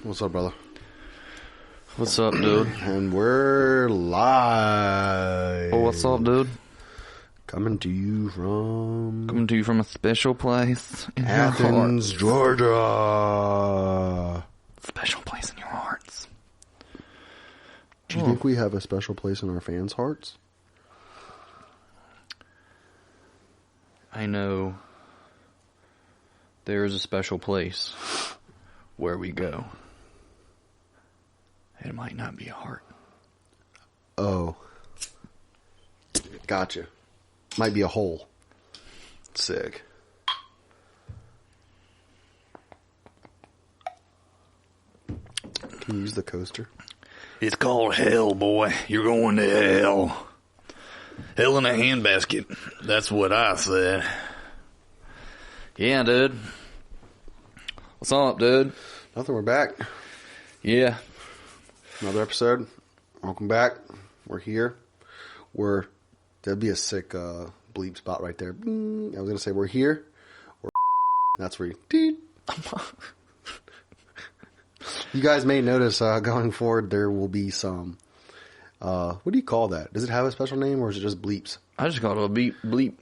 What's up, brother? What's up, dude? And we're live. Oh, what's up, dude? Coming to you from a special place in Athens, your hearts. Georgia. Special place in your hearts. Do you think we have a special place in our fans' hearts? I know there is a special place where we go. It might not be a heart. Oh. Gotcha. Might be a hole. Sick. Can you use the coaster? It's called hell, boy. You're going to hell. Hell in a handbasket. That's what I said. Yeah, dude. What's up, dude? Nothing, we're back. Yeah. Another episode. Welcome back. We're here. That'd be a sick bleep spot right there. Bing. I was going to say we're here. That's where you... You guys may notice going forward there will be some... what do you call that? Does it have a special name or is it just bleeps? I just call it a bleep.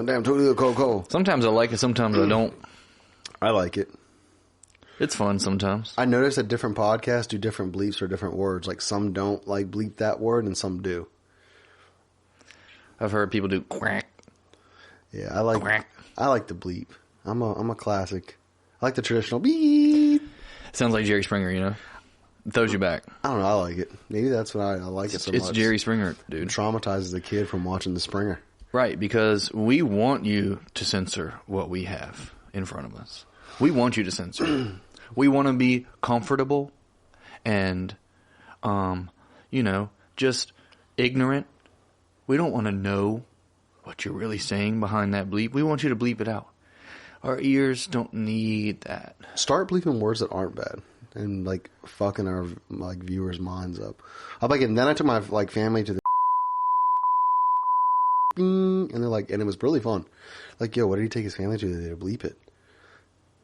Damn, totally cool. Sometimes I like it, sometimes I don't. I like it. It's fun sometimes. I notice that different podcasts do different bleeps or different words. Like some don't like bleep that word and some do. I've heard people do quack. Yeah, I like quack. I like the bleep. I'm a classic. I like the traditional beep. Sounds like Jerry Springer, you know? It throws you back. I don't know. I like it. Maybe that's why I like it so much. It's Jerry Springer, dude. It traumatizes a kid from watching the Springer. Right, because we want you to censor what we have in front of us. We want you to censor it. We want to be comfortable and, just ignorant. We don't want to know what you're really saying behind that bleep. We want you to bleep it out. Our ears don't need that. Start bleeping words that aren't bad and fucking our viewers' minds up. And then I took my family to the and they're and it was really fun. Yo, what did he take his family to? They bleep it.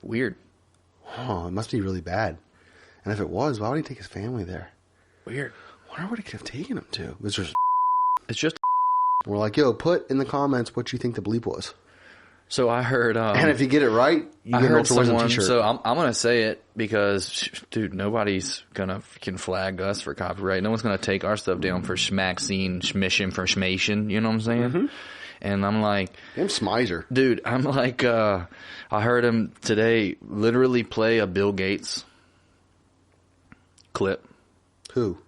Weird. Oh, it must be really bad. And if it was, why would he take his family there? Weird. I wonder what he could have taken him to. It's just. We're yo, put in the comments what you think the bleep was. So I heard, and if you get it right, you get an UltraWisdom t-shirt. So I'm gonna say it because, dude, nobody's can flag us for copyright. No one's gonna take our stuff down for schmaxine, schmisinformation. You know what I'm saying? Mm-hmm. And I'm like, damn Smizer, dude. I'm like, I heard him today literally play a Bill Gates clip. Who?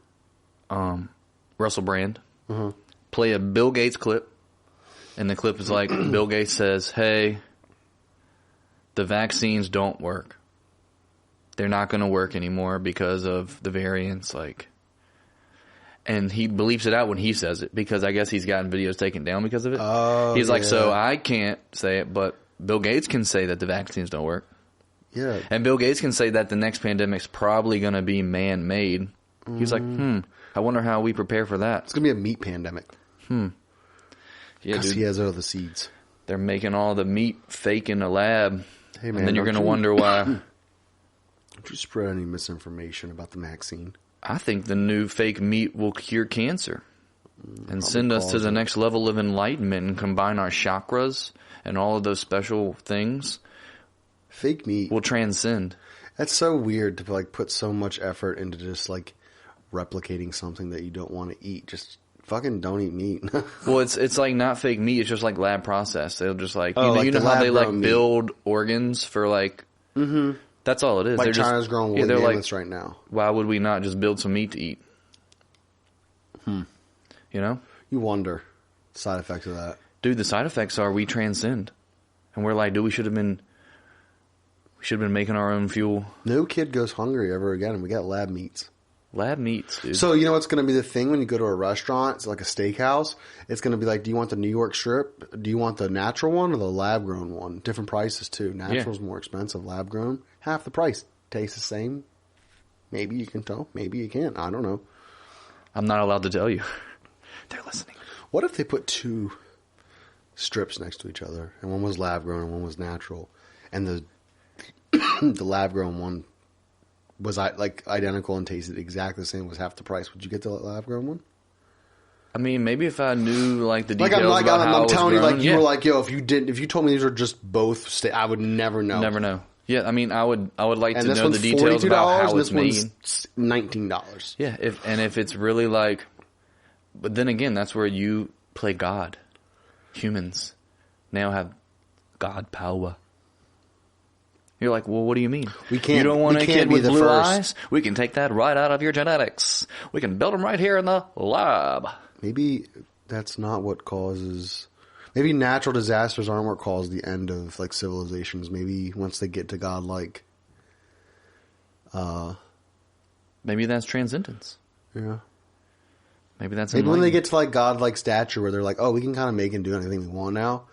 Russell Brand. Uh-huh. Play a Bill Gates clip. And the clip is Bill Gates says, hey, the vaccines don't work. They're not going to work anymore because of the variants. And he bleeps it out when he says it because I guess he's gotten videos taken down because of it. Oh, he's so I can't say it, but Bill Gates can say that the vaccines don't work. Yeah. And Bill Gates can say that the next pandemic's probably going to be man-made. He's I wonder how we prepare for that. It's going to be a meat pandemic. Yeah, because he has all the seeds. They're making all the meat fake in a lab. Hey, man, and then you're going to wonder why. Don't you spread any misinformation about the vaccine? I think the new fake meat will cure cancer and send us to the next level of enlightenment and combine our chakras and all of those special things. Fake meat will transcend. That's so weird to put so much effort into just replicating something that you don't want to eat. Just fucking don't eat meat. Well, it's not fake meat. It's just lab processed. They'll just you know how they build organs for mm-hmm. That's all it is. They're China's growing woolly mammoths right now. Why would we not just build some meat to eat? You know? You wonder side effects of that. Dude, the side effects are we transcend. And we're dude, we should have been making our own fuel. No kid goes hungry ever again, and we got lab meats. Lab meats, dude. So, you know what's going to be the thing when you go to a restaurant? It's like a steakhouse. It's going to be do you want the New York strip? Do you want the natural one or the lab-grown one? Different prices, too. Natural's more expensive. Lab-grown, half the price. Tastes the same. Maybe you can tell. Maybe you can't. I don't know. I'm not allowed to tell you. They're listening. What if they put two strips next to each other, and one was lab-grown and one was natural, and the lab-grown one was like identical and tasted exactly the same, was half the price, would you get the lab grown one? I mean, maybe if I knew like the details I'm about how it was telling grown, you, like you were like, yo, if you told me these were just both, I would never know. Never know. Yeah, I mean, I would like and to know the details about how it's made. One's $19. Yeah, if it's really like, but then again, that's where you play God. Humans now have God power. You're like, well, what do you mean? We can't. You don't want a kid with blue first. eyes? We can take that right out of your genetics. We can build them right here in the lab. Maybe that's not what causes. Maybe natural disasters aren't what cause the end of like civilizations. Maybe once they get to God, like, maybe that's transcendence. Yeah. Maybe that's maybe when they get to like God-like stature, where they're like, oh, we can kind of make and do anything we want now.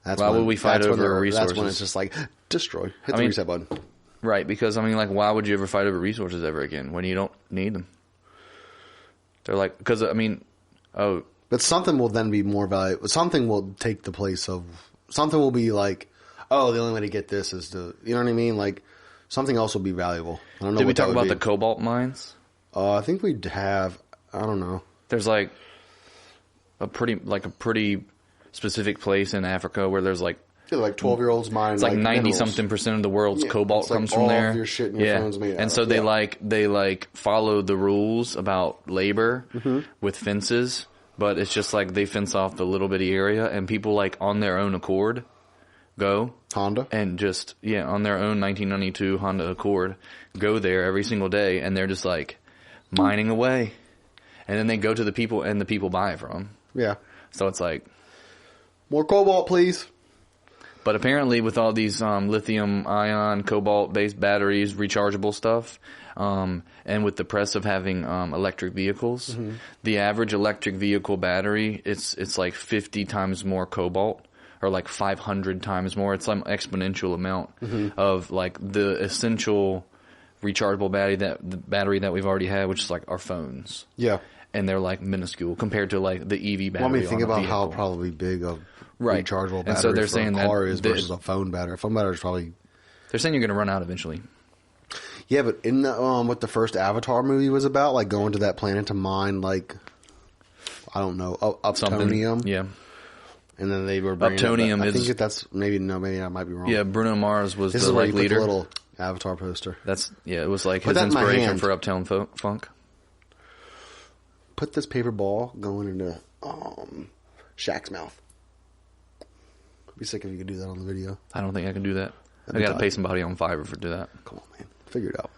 That's why would we fight over resources? That's when it's just like destroy, hit the reset button. Right, because I mean, like, why would you ever fight over resources ever again when you don't need them? They're like, because I mean, but something will then be more valuable. Something will take the place of something. Will be like, oh, the only way to get this is to, you know what I mean? Like something else will be valuable. I don't know. Did we talk about the cobalt mines? I think we'd have. I don't know. There's like a pretty specific place in Africa where there's like 12-year-olds mine. It's like 90-something% of the world's cobalt comes from there. All of your shit in your phone's made out and so they follow the rules about labor with fences, but it's just like they fence off the little bitty area, and people like on their own accord go Honda and just on their own 1992 Honda Accord go there every single day, and they're just like mining away. And then they go to the people, and the people buy it from them. Yeah. So it's like... more cobalt, please. But apparently with all these lithium-ion, cobalt-based batteries, rechargeable stuff, and with the press of having electric vehicles, the average electric vehicle battery, it's like 50 times more cobalt, or like 500 times more. It's some exponential amount of like the essential rechargeable battery that we've already had, which is like our phones. Yeah. And they're like minuscule compared to like the EV battery. Well, I mean, think about how probably big a rechargeable battery so they're saying a car is versus a phone battery. A phone battery is probably... They're saying you're going to run out eventually. Yeah, but in the, what the first Avatar movie was about, like going to that planet to mine, like, I don't know, uptonium. Yeah. And then they were bringing uptonium I think that's maybe I might be wrong. Yeah, Bruno Mars was this the is where like you leader. Put the little Avatar poster. It was like his inspiration for Uptown Funk. Put this paper ball going into Shaq's mouth. I'd be sick if you could do that on the video. I don't think I can do that. I got to pay somebody on Fiverr for do that. Come on, man. Figure it out.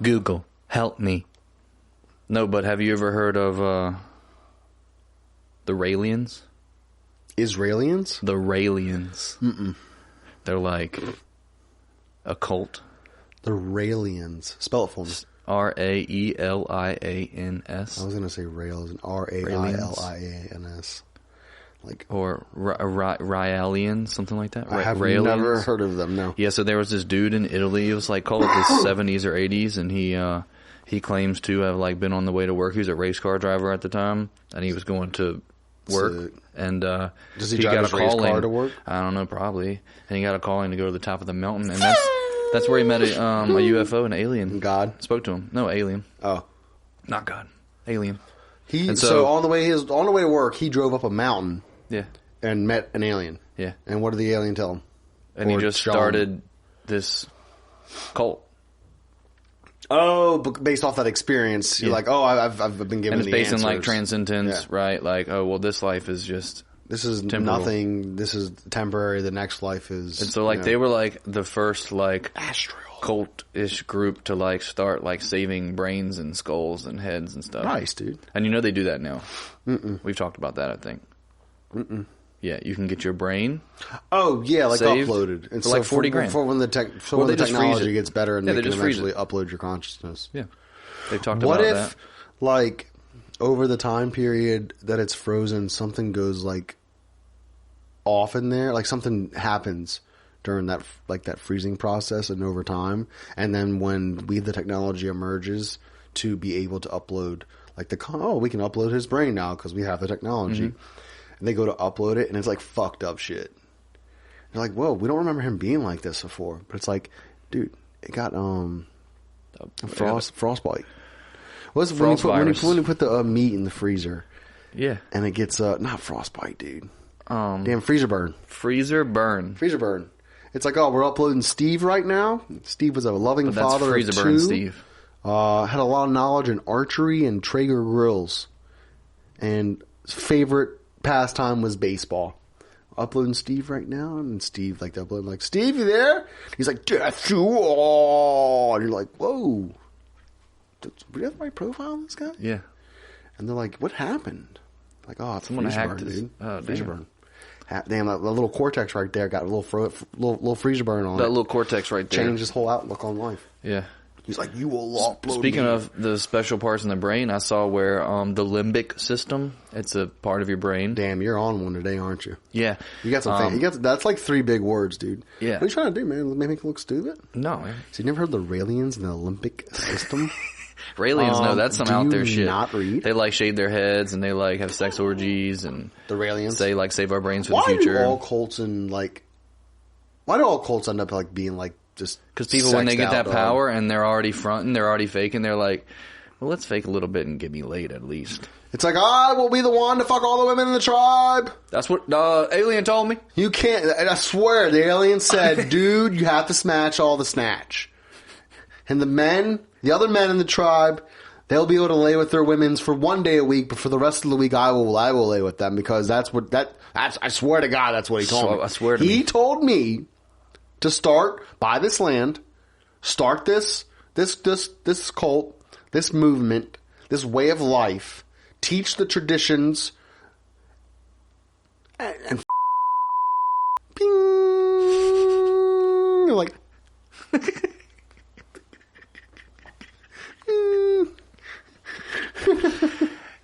Google, help me. No, but have you ever heard of the Raelians? Israelians? The Raelians. Mm-mm. They're like a cult. The Raelians. Spell it for me. Raelians. I was going to say rails and Railians. Like, or Raelians, something like that. I have never heard of them. No. Yeah, so there was this dude in Italy. It was like call it the 70s or 80s, and he claims to have like been on the way to work. He was a race car driver at the time, and he was going to work. And does he drive his race car to work? I don't know, probably. And he got a calling to go to the top of the mountain, and that's where he met a UFO, an alien. God spoke to him. No, alien. Oh, not God. Alien. So on the way to work, he drove up a mountain. Yeah. And met an alien. Yeah. And what did the alien tell him? And he just started this cult. Oh, based off that experience, you're like, oh, I've been given the answers. And it's based on like transcendence, right? Like, oh, well, this life is just this is temporal. Nothing. This is temporary. The next life is. And so, like, they were like the first like astral cult-ish group to like start like saving brains and skulls and heads and stuff. Nice, dude. And you know they do that now. We've talked about that, I think. Yeah, you can get your brain. Oh yeah, like uploaded. And for like $40,000 for when the technology gets better and they can eventually upload your consciousness. Yeah, they've talked about that. What if, like, over the time period that it's frozen, something goes like off in there, like something happens during that freezing process and over time, and then when the technology emerges to be able to upload, like we can upload his brain now because we have the technology. And they go to upload it, and it's like fucked up shit. They're like, whoa, we don't remember him being like this before. But it's like, dude, it got Frostbite. What's Frost when virus. you put the meat in the freezer Yeah. and it gets not frostbite, dude. Damn, freezer burn. Freezer burn. Freezer burn. It's like, oh, we're uploading Steve right now. Steve was a loving But that's father freezer of burn, 2. Steve. Had a lot of knowledge in archery and Traeger grills. And his favorite pastime was baseball. Uploading Steve right now, and Steve like uploading like, Steve, you there? He's like, death to all. And you're like, whoa. Do you have the right profile on this guy? Yeah. And they're like, what happened? Like, oh, it's Someone freezer hacked burn, his- dude. oh, Freezer damn. burn. Damn, that little cortex right there got a little freezer burn on That it. little cortex right there. Changed his whole outlook on life. Yeah. He's like, you will upload Speaking me. of the special parts in the brain, I saw where the limbic system, it's a part of your brain. Damn, you're on one today, aren't you? Yeah. You got some. That's like 3 big words, dude. Yeah. What are you trying to do, man? Make it look stupid? No, man. So you never heard the Raelians and the Olympic system? Raelians, no, that's some do out there you shit. not read? They like shave their heads and they like have sex orgies and The Raelians? say like save our brains for Why the future. do all cults and like? Why do all cults end up like being like just? Because people, when they get sexed that out, power and they're already fronting, they're already faking, they're like, well, let's fake a little bit and get me laid at least. It's like, I will be the one to fuck all the women in the tribe. That's what Alien told me. You can't. And I swear, the alien said, dude, you have to smash all the snatch. And the other men in the tribe, they'll be able to lay with their women for 1 day a week, but for the rest of the week, I will lay with them because I swear to God, that's what he told me. I swear to He me. told me to buy this land, start this cult, this movement, this way of life, teach the traditions, and ping, you're like,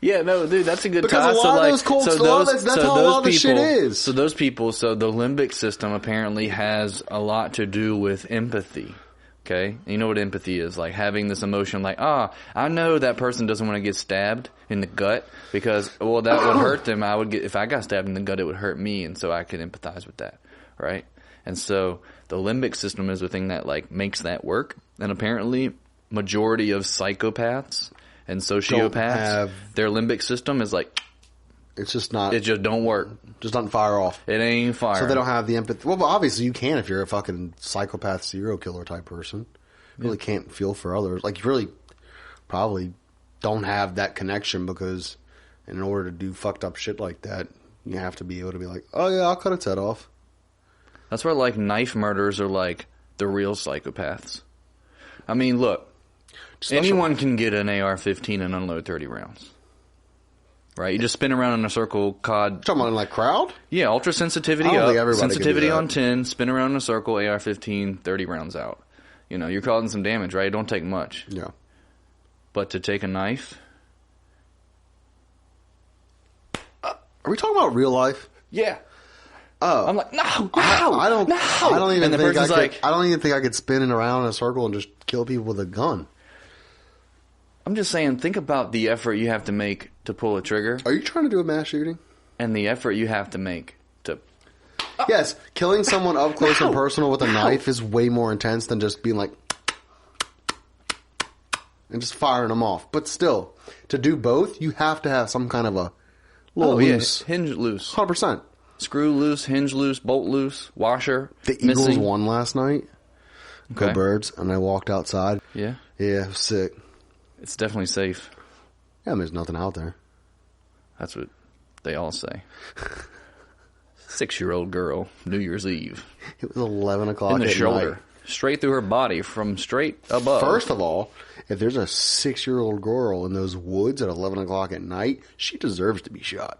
Yeah, no, dude, that's a good Because tie. a lot of those cults, that's how a lot of the shit is. So those people, so the limbic system apparently has a lot to do with empathy. Okay? And you know what empathy is? Like having this emotion like, I know that person doesn't want to get stabbed in the gut because, well, that would hurt them. If I got stabbed in the gut, it would hurt me. And so I could empathize with that. Right? And so the limbic system is the thing that like makes that work. And apparently majority of psychopaths and sociopaths, their limbic system is like, it's just not. it just don't work. Just doesn't fire off. It ain't fire. So they don't have the empathy. Well, but obviously you can if you're a fucking psychopath, serial killer type person. You really can't feel for others. Like, you really probably don't have that connection because in order to do fucked up shit like that, you have to be able to be like, oh yeah, I'll cut its head off. That's why like knife murders are like the real psychopaths. I mean, look, anyone can get an AR-15 and unload 30 rounds. Right? You just spin around in a circle, COD. Talking about in like crowd? Yeah, ultra sensitivity I don't up, think everybody can do sensitivity that. on 10, spin around in a circle, AR-15, 30 rounds out. You know, you're causing some damage, right? It don't take much. Yeah. But to take a knife? Are we talking about real life? Yeah. Oh. I'm like, no. I don't even And the think person's like, I don't even think I could spin it around in a circle and just kill people with a gun. I'm just saying, think about the effort you have to make to pull a trigger Are you trying to do a mass shooting? and the effort you have to make to... Yes, killing someone up close and personal with a knife is way more intense than just being like and just firing them off. But still, to do both, you have to have some kind of a little loose. Hinge loose. 100%. Screw loose, hinge loose, bolt loose, washer. The Eagles missing. won last night. Go Okay. Birds. And I walked outside. Yeah. Yeah, it was sick. It's definitely safe. Yeah, I mean, there's nothing out there. That's what they all say. 6-year-old girl, New Year's Eve. It was 11 o'clock In the at shoulder. night. Straight through her body from straight above. First of all, if there's a 6-year-old girl in those woods at 11 o'clock at night, she deserves to be shot.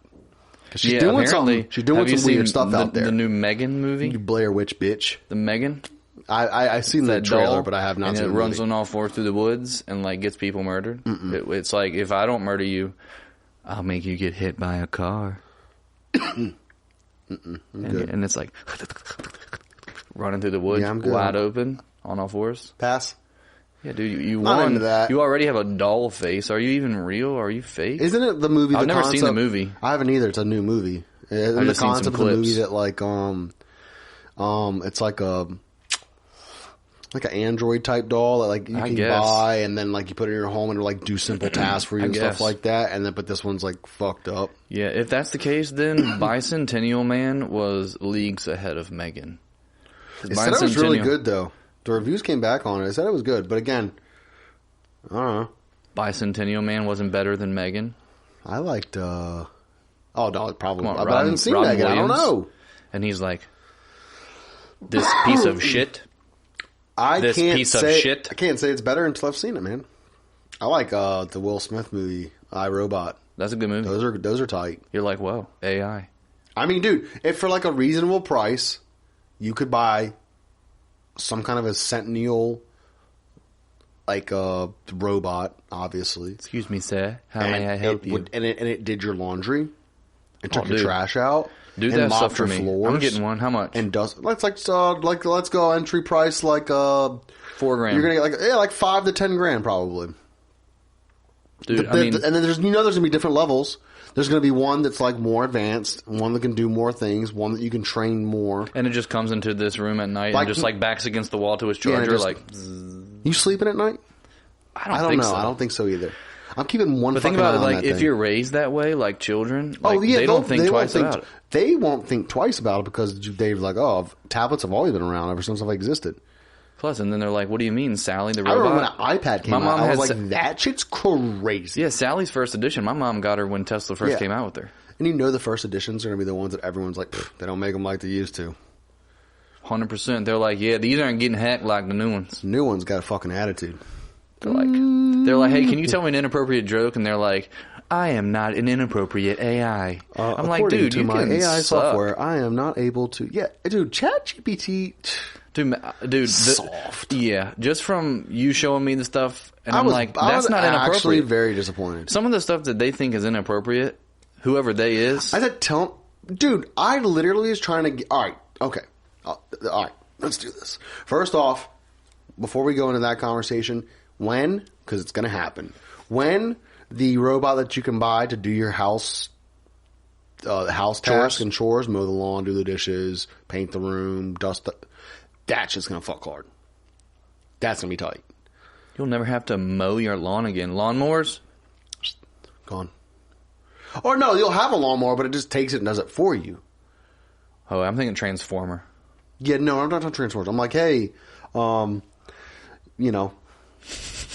'Cause she's doing something. She's doing have you some weird seen stuff out there. The new Megan movie? You Blair Witch bitch. The Megan? I seen the That trailer, doll, but I have not and seen it the runs movie. on all fours through the woods and like gets people murdered. It's like, if I don't murder you, I'll make you get hit by a car. And it's like running through the woods, Yeah, I'm good. wide open on all fours. Pass. Yeah, dude, you Not won. into that. You already have a doll face. Are you even real? Are you fake? Isn't it the movie? I've the never seen the concept- movie. I haven't either. It's a new movie. Isn't the just seen some concept of the movie clips. that like it's like a Like an Android type doll that like you can buy, and then like you put it in your home and it'll like do simple tasks for you and stuff like that. And then, but this one's like fucked up. Yeah, if that's the case, then Bicentennial Man was leagues ahead of Megan. It said it was really good though. The reviews came back on it. It said it was good, but again, I don't know. Bicentennial Man wasn't better than Megan. I liked. Oh no, probably. But I didn't see Megan. I don't know. And he's like, this piece of shit. I can't say it's better until I've seen it, man. I like the Will Smith movie, I, Robot. That's a good movie. Those are tight. You're like, whoa, AI. I mean, dude, if for like a reasonable price, you could buy some kind of a Sentinel, like a robot, obviously. Excuse me, sir. How may I help you? And it did your laundry and took your trash out. Do that stuff for me. Floors, I'm getting one. How much? And let's go entry price like $4 grand. You're gonna get like $5 to $10 probably. Dude, and then there's gonna be different levels. There's gonna be one that's like more advanced, one that can do more things, one that you can train more. And it just comes into this room at night and just like backs against the wall to his charger. You sleeping at night? I don't know. I don't think so either. I'm keeping one. But think about it, like if you're raised that way, like children, they don't think twice about it. They won't think twice about it because they're like, oh, tablets have always been around ever since they've existed. Plus, and then they're like, what do you mean, Sally the robot? I remember when an iPad came out. I was like, that shit's crazy. Yeah, Sally's first edition. My mom got her when Tesla first came out with her. And you know the first editions are going to be the ones that everyone's like, they don't make them like they used to. 100%. They're like, yeah, these aren't getting hacked like the new ones. The new ones got a fucking attitude. They're like, hey, can you tell me an inappropriate joke? And they're like, I am not an inappropriate AI. I'm like, dude, you my AI software, I am not able to. Yeah, dude, ChatGPT. Dude, soft. Yeah, just from you showing me the stuff, and I'm like, that's not inappropriate. Actually, very disappointed. Some of the stuff that they think is inappropriate, whoever they is. I said, dude, I literally was trying to get. All right, okay, all right, let's do this. First off, before we go into that conversation. Because it's going to happen, when the robot that you can buy to do your house tasks and chores, mow the lawn, do the dishes, paint the room, dust, that's just going to fuck hard. That's going to be tight. You'll never have to mow your lawn again. Lawnmowers? Gone. Or no, you'll have a lawnmower, but it just takes it and does it for you. Oh, I'm thinking Transformer. Yeah, no, I'm not on Transformers. I'm like, hey,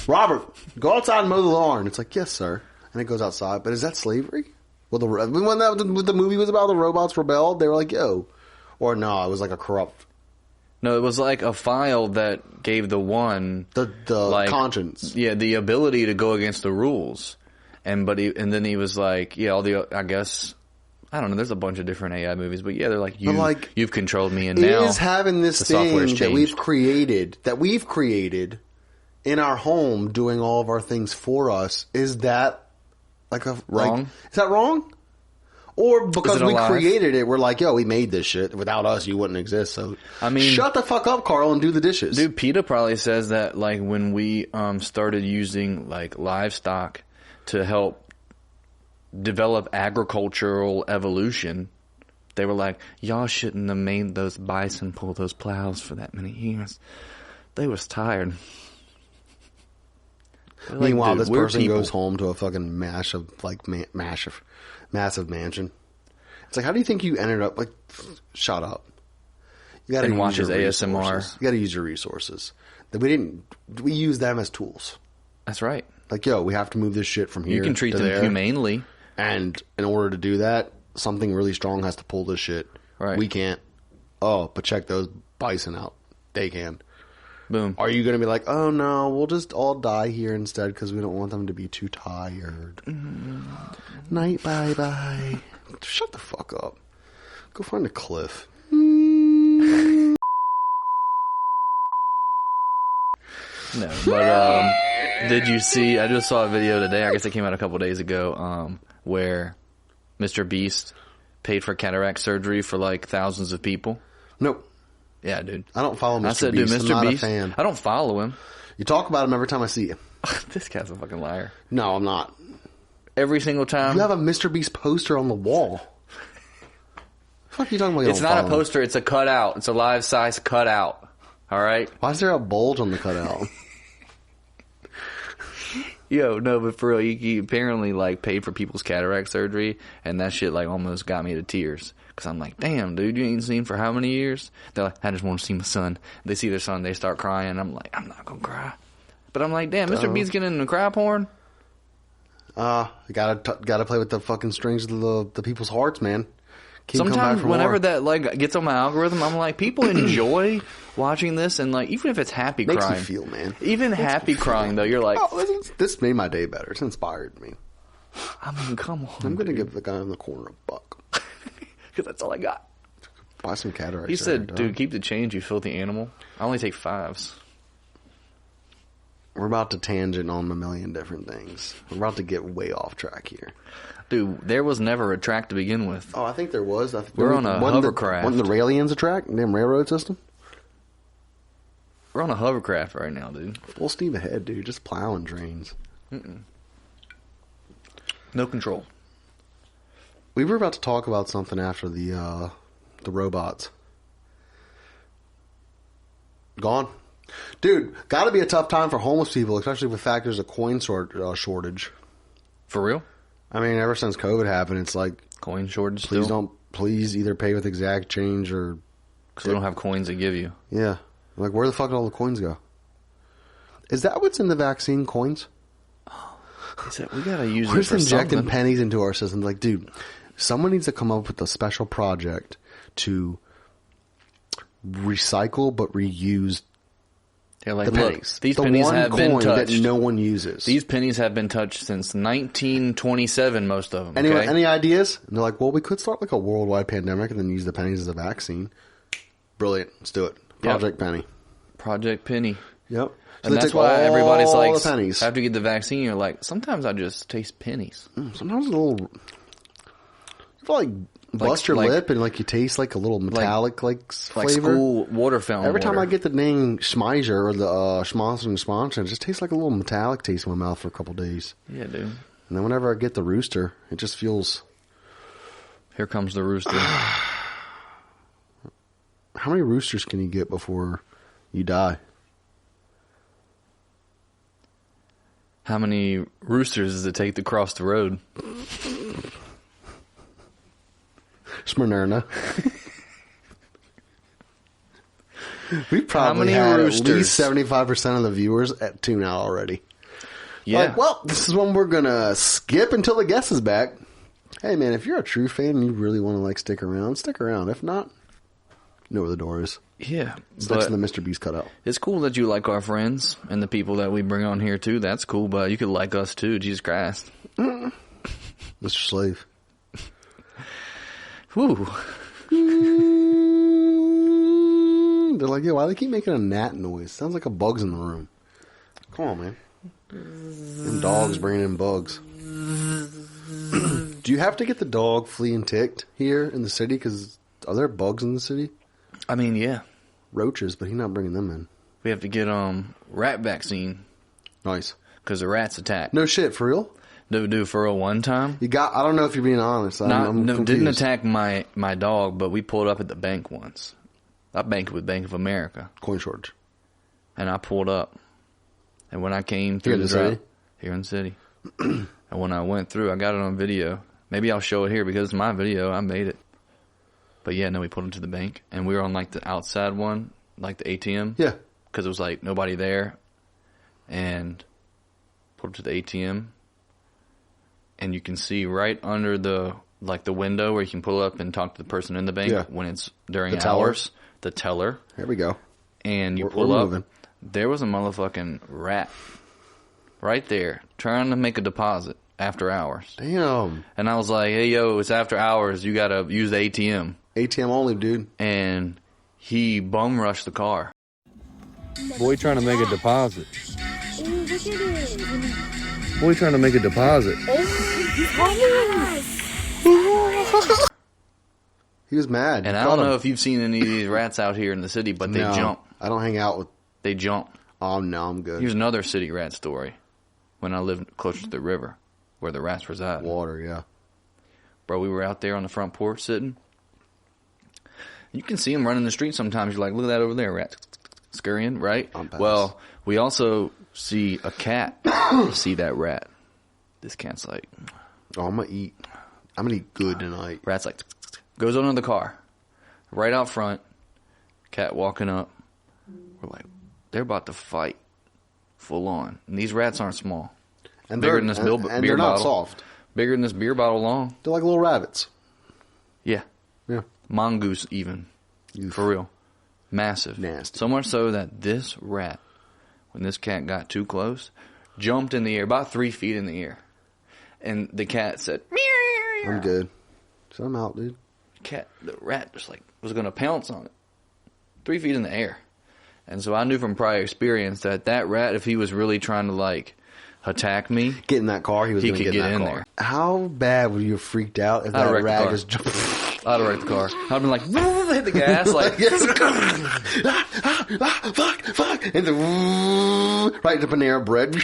Robert, go outside and mow the lawn. It's like, yes, sir. And it goes outside. But is that slavery? Well, when the movie was about the robots rebelled, they were like, yo. Or no, it was like a corrupt. No, it was like a file that gave the one the conscience. Yeah, the ability to go against the rules. And then he was like, yeah, I guess, I don't know, there's a bunch of different AI movies, but yeah, they're like, you've controlled me, and now is having this thing that we've created in our home, doing all of our things for us. Is that wrong? Is that wrong? Or because we created it, we're like, yo, we made this shit. Without us, you wouldn't exist. So, I mean, shut the fuck up, Carl, and do the dishes. Dude, PETA probably says that, like, when we started using, like, livestock to help develop agricultural evolution, they were like, y'all shouldn't have made those bison pull those plows for that many years. They was tired. Meanwhile, this person goes home to a fucking massive mansion. It's like, how do you think you ended up? Like, shut up. You got to watch his ASMR. You got to use your resources. We use them as tools. That's right. Like, yo, we have to move this shit from here. You can treat them humanely, and in order to do that, something really strong has to pull this shit. Right. We can't. Oh, but check those bison out. They can. Boom. Are you going to be like, oh no, we'll just all die here instead because we don't want them to be too tired? Night, bye-bye. Shut the fuck up. Go find a cliff. No, but did you see, I just saw a video today, I guess it came out a couple days ago, where Mr. Beast paid for cataract surgery for like thousands of people. Nope. Yeah, dude. I don't follow Mr. Beast. I said, dude, Mr. I'm not Beast, a fan. I don't follow him. You talk about him every time I see you. This guy's a fucking liar. No, I'm not. Every single time. You have a Mr. Beast poster on the wall. What the fuck are you talking about? It's not a poster. It's a cutout. It's a life-size cutout. All right? Why is there a bulge on the cutout? Yo, no, but for real, he apparently, like, paid for people's cataract surgery, and that shit, like, almost got me to tears. Because I'm like, damn, dude, you ain't seen for how many years? They're like, I just want to see my son. They see their son, they start crying. I'm like, I'm not going to cry. But I'm like, damn, Mr. B's getting into cry porn? Gotta play with the fucking strings of the people's hearts, man. Sometimes whenever that like gets on my algorithm, I'm like, people enjoy watching this, and like even if it's happy Makes crying, you feel, man. Even happy crying though, you're like, oh, this made my day better. It's inspired me. I mean, come on. I'm gonna give the guy in the corner a buck because that's all I got. Buy some cataract. He said, "Dude, keep the change, you filthy animal. I only take 5s." We're about to tangent on a million different things. We're about to get way off track here. Dude, there was never a track to begin with. Oh, I think there was. We're on a hovercraft. Wasn't the Railians a track? Damn railroad system? We're on a hovercraft right now, dude. Full steam ahead, dude. Just plowing trains. No control. We were about to talk about something after the robots. Gone. Dude, gotta be a tough time for homeless people, especially with factors of coin shortage. For real? I mean, ever since COVID happened, it's like... Coin shortage Please either pay with exact change or... Because we don't have coins to give you. Yeah. Like, where the fuck did all the coins go? Is that what's in the vaccine, coins? We gotta use We're it for just injecting something. pennies into our system. Like, dude, someone needs to come up with a special project to recycle but reuse They're like, the look, pennies. these the pennies one have been coin touched. that no one uses. These pennies have been touched since 1927, most of them. Anyway, okay? any ideas? And they're like, well, we could start like a worldwide pandemic and then use the pennies as a vaccine. Brilliant. Let's do it. Project Penny. Project Penny. Yep. So And they that's take why everybody's all like, the pennies. after you get the vaccine, you're like, sometimes I just taste pennies. Sometimes a little... You feel like bust your lip and like you taste like a little metallic flavor. Like school water fountain Every time water. I get the dang Schmeiser or the Schmonson, it just tastes like a little metallic taste in my mouth for a couple days. Yeah, dude. And then whenever I get the Rooster, it just feels... Here comes the rooster. How many roosters can you get before you die? How many roosters does it take to cross the road? Smyrna. We probably had roosters? at least 75% of the viewers at tune out already. Yeah. Like, well, this is one we're going to skip until the guest is back. Hey, man, if you're a true fan and you really want to like stick around, stick around. If not, you know where the door is. Yeah. It's next to the Mr. Beast cutout. It's cool that you like our friends and the people that we bring on here, too. That's cool, but you could like us, too. Jesus Christ. Mr. Slave. Whew. They're like, yeah, why do they keep making a gnat noise? Sounds like a bug's in the room. Come on, man. Them dogs bringing in bugs. Do you have to get the dog flea and ticked here in the city? Because are there bugs in the city? I mean, yeah. Roaches, but he's not bringing them in. We have to get rat vaccine Nice. because the rats attack. No shit, for real? Dude, for a one time. I don't know if you're being honest. I'm confused. Didn't attack my dog, but we pulled up at the bank once. I banked with Bank of America. Coin shortage. And I pulled up. And when I came through Here in the city? Here in the city. And when I went through, I got it on video. Maybe I'll show it here because it's my video. I made it. But yeah, no, we pulled into the bank. And we were on like the outside one, like the ATM. Yeah. Because it was like nobody there. And pulled up to the ATM. And you can see right under the window where you can pull up and talk to the person in the bank when it's during hours. The teller. Here we go. And you We're pull up. moving. There was a motherfucking rat right there trying to make a deposit after hours. Damn. And I was like, hey, yo, it's after hours. You got to use the ATM. ATM only, dude. And he bum rushed the car. Boy trying to make a deposit. Oh, look at it. Boy trying to make a deposit. He was mad. And I don't know if you've seen any of these rats out here in the city, but they jump. I don't hang out with... They jump. Oh, no, I'm good. Here's another city rat story. When I lived closer to the river, where the rats reside. Water, yeah. Bro, we were out there on the front porch sitting. You can see them running the street sometimes. You're like, look at that over there, rat. scurrying, right? On pass. Well, we also see a cat see that rat. This cat's like, Oh, I'm gonna eat good tonight. rat's like, goes under the car, right out front. Cat walking up. We're like, they're about to fight, full on. And these rats aren't small. And Bigger they're, than this and, beer and they're not bottle. soft. Bigger than this beer bottle long. They're like little rabbits. Yeah, Yeah. mongoose even, for real, massive, Nasty. So much so that this rat, when this cat got too close, jumped in the air, about 3 feet in the air, and the cat said, "Meow." I'm good. So I'm out, dude. The rat just like was gonna pounce on it, 3 feet in the air, and so I knew from prior experience that rat, if he was really trying to like attack me, Get in that car. He was He going to could get in get that in car. there. How bad would you have freaked out if I'd that wrecked the rat car. just jumped? I'd have wrecked the car. I'd been like, hit the gas, like, fuck, and then right into Panera Bread.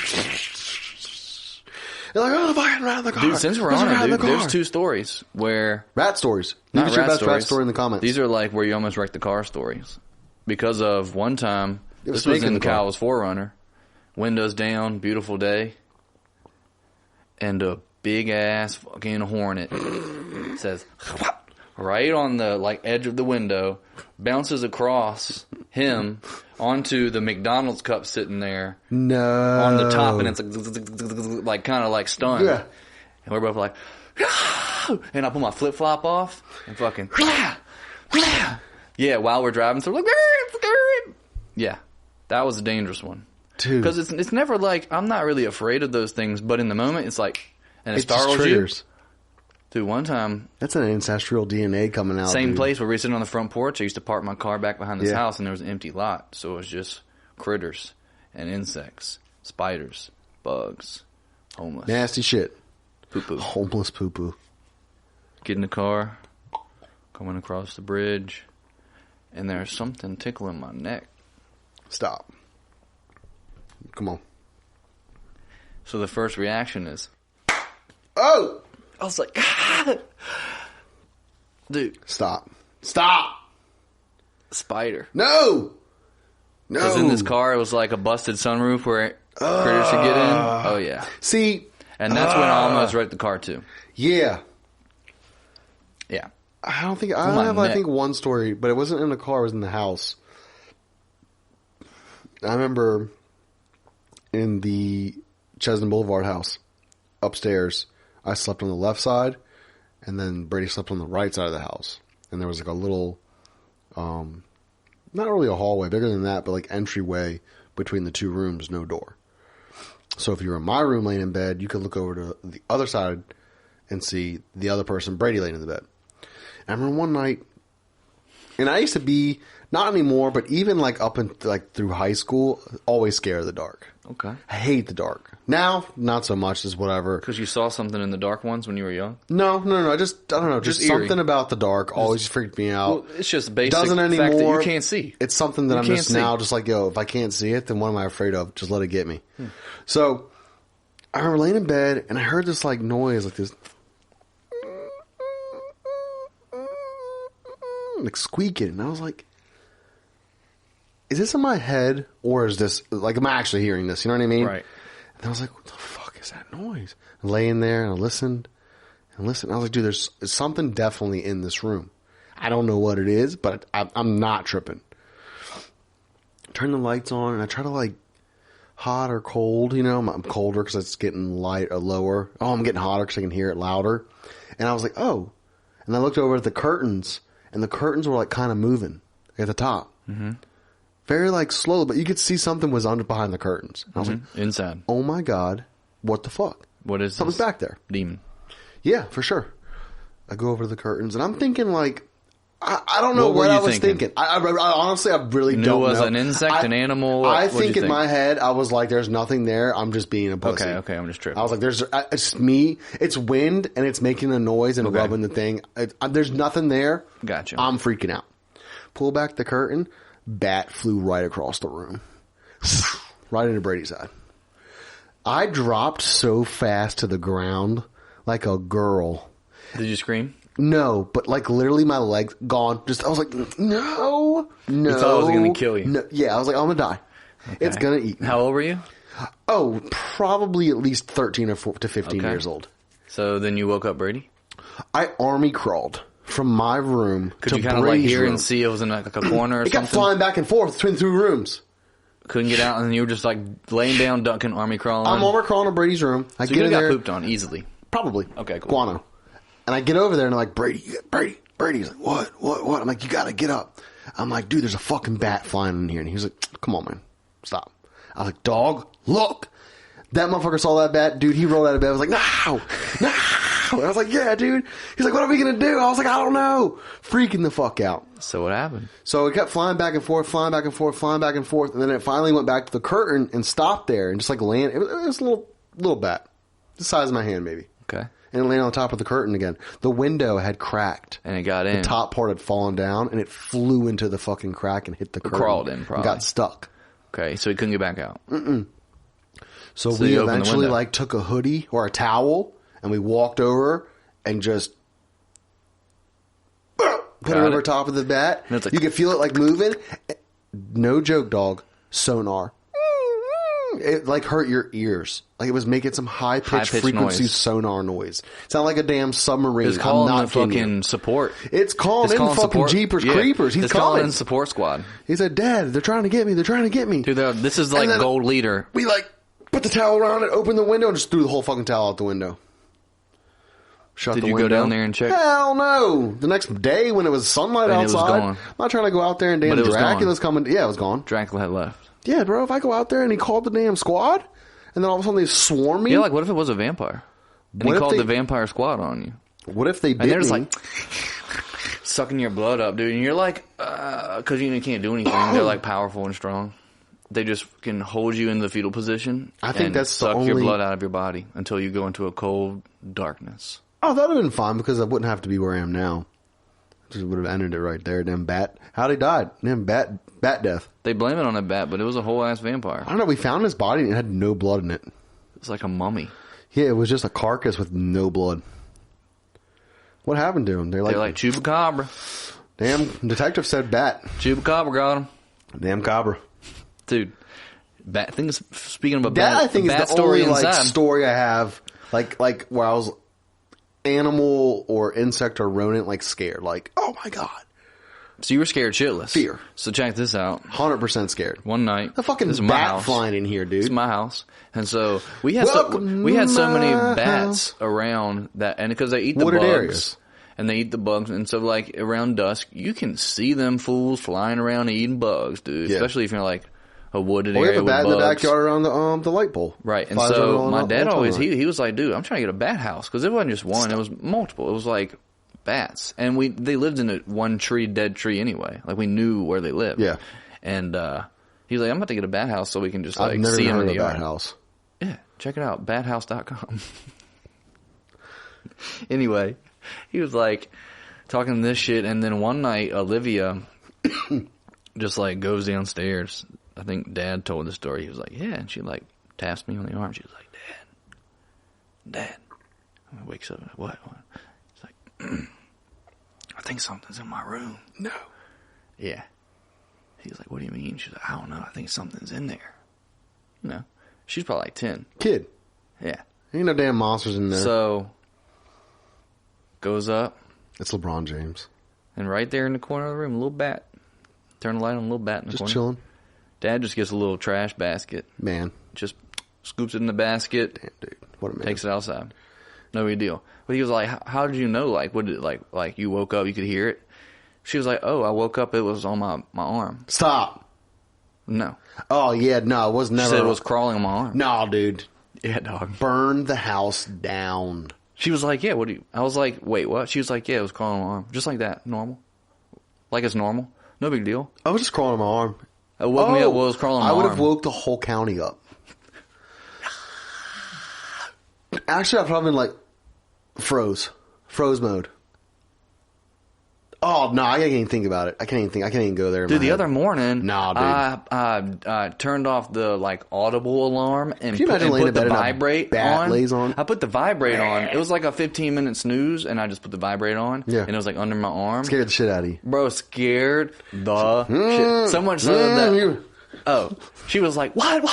You're like, oh, the fucking rat in the car. dude. Since we're There's a on rat in it, the dude, there's car. 2 stories where. Rat stories. Not Leave us your rat best rat stories. story in the comments. These are like where you almost wrecked the car stories. Because of one time, There was this was snake in in the car. Kyle's 4Runner, windows down, beautiful day, and a big ass fucking hornet says, right on the like edge of the window, bounces across him onto the McDonald's cup sitting there No. on the top, and it's like kind of like stunned. Yeah. And we're both like, and I pull my flip flop off and fucking, yeah, while we're driving, so we're like, yeah, that was a dangerous one. Dude. Because it's never like, I'm not really afraid of those things, but in the moment, it's like, and it It just startles you. triggers. Dude, one time, That's an ancestral DNA coming out. same dude. place where we were sitting on the front porch, I used to park my car back behind this Yeah. house, and there was an empty lot, so it was just critters and insects, spiders, bugs, homeless, Nasty shit. poo-poo. Homeless poo poo. Get in the car, coming across the bridge, and there's something tickling my neck. Stop. Come on. So the first reaction is, Oh! I was like, ah! Dude, Stop. Stop! spider. No! No! Because in this car, it was like a busted sunroof where critters could get in. Oh, yeah. See, And that's when I almost wrecked the car, too. yeah. Yeah. I don't think, my I neck. think one story, but it wasn't in the car, it was in the house. I remember in the Chesney Boulevard house, upstairs, I slept on the left side, and then Brady slept on the right side of the house. And there was like a little, not really a hallway, bigger than that, but like entryway between the 2 rooms, no door. So if you were in my room laying in bed, you could look over to the other side and see the other person, Brady, laying in the bed. And I remember one night, and I used to be, not anymore, but even like up in like through high school, always scared of the dark. Okay. I hate the dark. Now, not so much, just whatever. Because you saw something in the dark ones when you were young? No. I don't know. Just Just eerie. something about the dark always freaked me out. Well, it's just basic Doesn't fact anymore. that you can't see. It's something that You I'm can't just see. now just like, yo, if I can't see it, then what am I afraid of? Just let it get me. So I remember laying in bed and I heard this like noise, like this, like squeaking, and I was like, is this in my head or is this like, am I actually hearing this? You know what I mean? Right. And I was like, what the fuck is that noise? I lay in there and I listened and listened. I was like, dude, there's something definitely in this room. I don't know what it is, but I'm not tripping. Turn the lights on and I try to like hot or cold, you know, I'm colder because it's getting light or lower. Oh, I'm getting hotter because I can hear it louder. And I was like, oh. And I looked over at the curtains and the curtains were like kind of moving at the top. Mm-hmm. Very like slow, but you could see something was under behind the curtains. And I was like, Inside. oh my God, what the fuck? What is Something's this? back there. Demon. Yeah, for sure. I go over to the curtains and I'm thinking like, I don't know What were what you I was thinking? thinking. I honestly, I really You knew don't it was know. an insect, an animal? I What'd think you in think? my head, I was like, there's nothing there. I'm just being a pussy. Okay, I'm just tripping. I was like, there's, it's me. It's wind and it's making a noise and Okay. rubbing the thing. There's nothing there. Gotcha. I'm freaking out. Pull back the curtain. Bat flew right across the room. Right into Brady's eye. I dropped so fast to the ground like a girl. Did you scream? No, but like literally my legs gone. Just I was like, no. No. You thought it was going to kill you. No, yeah, I was like, I'm going to die. Okay. It's going to eat me. How old were you? Oh, probably at least 13 or 14 to 15 years old. So then you woke up Brady? I army crawled from my room Could to you kind of like Brady's hear room. and see it was in like a corner or It something? kept flying back and forth between 2 rooms. Couldn't get out, and then you were just like laying down, ducking, army crawling. I'm army crawling to Brady's room. I So get you in got there. pooped on easily. Probably. Okay, cool. Guano. And I get over there and I'm like, Brady. He's like, what? I'm like, you gotta get up. I'm like, dude, there's a fucking bat flying in here. And he was like, come on, man. Stop. I was like, dog, look. That motherfucker saw that bat. Dude, he rolled out of bed. I was like, no. And I was like, yeah, dude. He's like, what are we gonna do? I was like, I don't know. Freaking the fuck out. So what happened? So it kept flying back and forth. And then it finally went back to the curtain and stopped there and just like landed. It was a little bat. The size of my hand, maybe. Okay. And it landed on top of the curtain again. The window had cracked. And it got in. The top part had fallen down, and it flew into the fucking crack and hit the curtain. Crawled in, probably. And got stuck. Okay, so he couldn't get back out. So So we you opened the eventually window. like took a hoodie or a towel, and we walked over and just put it Got over it. top of the bat. And it's like- You could feel it like moving. No joke, dog. Sonar. It like hurt your ears. Like it was making some high-pitched High-pitched frequency noise. sonar noise. Sounded like a damn submarine. It's I'm calling not the kidding you. fucking support. It's calling in calling fucking support. Jeepers Yeah. Creepers. He's It's calling calling. in support squad. He said, Dad, they're trying to get me. Dude, this is like And then- gold leader. We like put the towel around it, opened the window, and just threw the whole fucking towel out the window. Shut Did the you window. go down there and check? Hell no. The next day when it was sunlight And it was outside, gone. I'm not trying to go out there and damn But it was Dracula's coming. Yeah, it was gone. Dracula had left. Yeah, bro, if I go out there and he called the damn squad, and then all of a sudden they swarm me. Yeah, like what if it was a vampire? And What he if called they- the vampire squad on you. What if they And bit they're just me? like sucking your blood up, dude. And you're like, because you can't do anything. They're like powerful and strong. They just can hold you in the fetal position. I think and that's the suck your only- blood out of your body until you go into a cold darkness. Oh, that would have been fine because I wouldn't have to be where I am now. Just would have ended it right there. Damn bat. How'd he died? Damn bat death. They blame it on a bat, but it was a whole ass vampire. I don't know. We found his body and it had no blood in it. It's like a mummy. Yeah, it was just a carcass with no blood. What happened to him? They're They're like chupacabra. damn, detective said bat. Chupacabra got him, Damn cobra. dude. Bat things. Speaking of a That bat, I think bat is the story only like inside. story I have. Like where I was animal or insect or rodent like scared. Like, oh my god, So you were scared shitless. Fear. So check this out. 100% scared. One night, The fucking this is my bat house. flying in here, dude. It's my house, and so we had Welcome we had so to many my bats around that, and because they eat the Wooded bugs, areas. and they eat the bugs, and so like around dusk, you can see them fools flying around and eating bugs, dude. Yeah. Especially if you're like a wooded We area have a bat in with the bugs. backyard around the light pole. Right, and Flies around so all my night- dad all always night. he was like, dude, I'm trying to get a bat house because it wasn't just one; it was multiple. It was like bats, and they lived in a one tree, dead tree anyway. Like we knew where they lived. Yeah. And he was like, I'm about to get a bat house so we can just I've like never see even them in heard the of a bat yard. house. Yeah, check it out, bathouse.com. Anyway, he was like talking this shit, and then one night Olivia just like goes downstairs. I think Dad told the story. He was like, yeah, and she like taps me on the arm. She was like, Dad. And he wakes up and what? He's like, I think something's in my room. No. Yeah. He's like, what do you mean? She's like, I don't know. I think something's in there. You know, she's probably like 10. Kid. Yeah. Ain't no damn monsters in there. So, goes up, It's LeBron James. and right there in the corner of the room, a little bat. Turn the light on, a little bat in the Just corner. chilling. Dad just gets a little trash basket, Man. just scoops it in the basket, Damn, dude. What a man. takes it outside. No big deal. But he was like, how did you know? Like, what did it, like you woke up, you could hear it? She was like, oh, I woke up, it was on my arm. Stop. No. Oh, yeah. No, it was She never. said it was crawling on my arm. No, dude. Yeah, dog. Burn the house down. She was like, yeah, what do you... I was like, wait, what? She was like, yeah, it was crawling on my arm. Just like that. Normal. Like it's normal. No big deal. I was just crawling on my arm. It woke me up while it was crawling on my I would arm. have woke the whole county up. Actually, I've probably been like froze mode. Oh no, I can't even think about it. I can't even go there. Dude, the other morning, nah, dude. I turned off the like audible alarm and Can you imagine laying put in bed the and a vibrate bat on. lays on? I put the vibrate on. It was like a 15-minute snooze, and I just put the vibrate on. Yeah. And it was like under my arm. Scared the shit out of you. Bro, scared the shit. So much so that... Oh, she was like, what?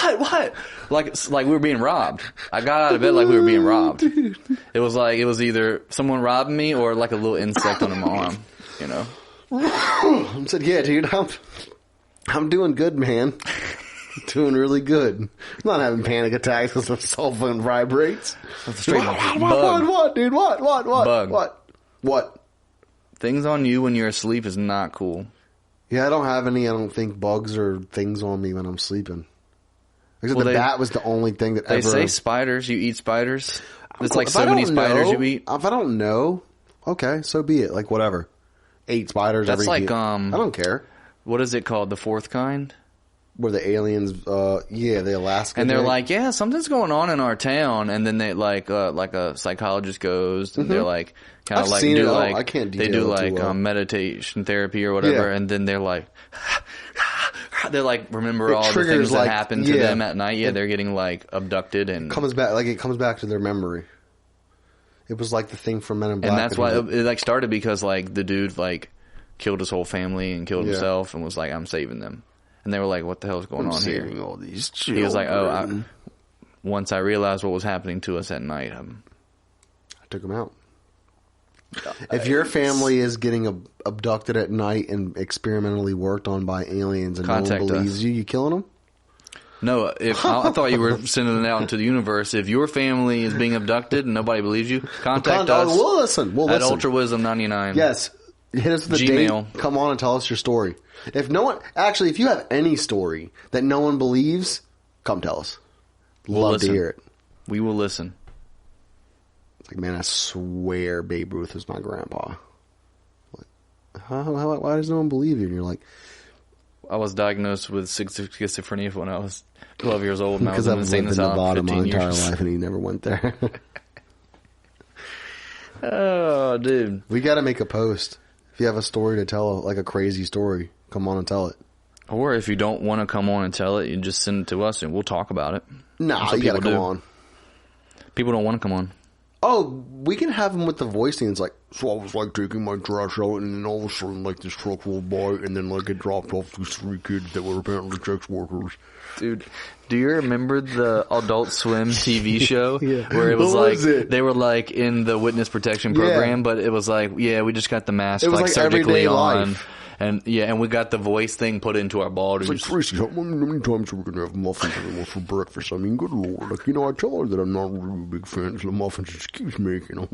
Like we were being robbed. I got out of bed like we were being robbed. It was either someone robbed me or like a little insect under my arm, you know? I said, yeah, dude, I'm doing good, man. Doing really good. I'm not having panic attacks because the cell phone vibrates. What, dude? What? Bug. What? Things on you when you're asleep is not cool. Yeah, I don't have any, I don't think, bugs or things on me when I'm sleeping. Except the bat was the only thing that they ever... say spiders. You eat spiders? It's cool. like so many spiders you eat. If I don't know, okay, so be it. Like, whatever. 8 spiders That's every like, I don't care. What is it called? The fourth kind? Where the aliens, the Alaska... And they're thing. like, yeah, something's going on in our town. And then they, like a psychologist goes, and they're like... Kind of I've like seen do it. like I can't they do detail it too like well. meditation therapy or whatever, Yeah. and then they're like they like remember It all the triggers, things like, that happened to yeah. them at night. Yeah, they're getting like abducted and It comes back to their memory. It was like the thing from Men in Black. and that's why it like started because like the dude like killed his whole family and killed himself and was like, I'm saving them, and they were like, what the hell is going on here? Saving all these children. He was like, once I realized what was happening to us at night, I took him out. If your family is getting abducted at night and experimentally worked on by aliens and Contact no one believes us. you killing them? No, if I thought you were sending it out into the universe. If your family is being abducted and nobody believes you, contact us. We'll listen. At UltraWisdom 99. Yes. Hit us with the Gmail. date. Come on and tell us your story. If you have any story that no one believes, come tell us. Love listen. to hear it. We will listen. Like, man, I swear Babe Ruth was my grandpa. Like, why does no one believe you? And you're like... I was diagnosed with schizophrenia when I was 12 years old, and I was Because in I've insane lived in asylum Nevada for my 15 entire years. life and he never went there. Oh, dude. We got to make a post. If you have a story to tell, like a crazy story, come on and tell it. Or if you don't want to come on and tell it, you just send it to us and we'll talk about it. Nah, That's what you got to people come do. on. People don't want to come on. Oh, we can have them with the voice scenes like, so I was like taking my trash out and then all of a sudden like this truck rolled by and then like it dropped off these 3 kids that were apparently sex workers. Dude, do you remember the Adult Swim TV show? Yeah. Where it was What like, was it? they were like in the witness protection program, but it was like, yeah, we just got the mask It was like like surgically everyday on. life. And yeah, and we got the voice thing put into our bodies. It's like, Tracy, how many times are we going to have muffins for breakfast? I mean, good lord. Like, I tell her that I'm not really a big fan of the muffins she keeps making.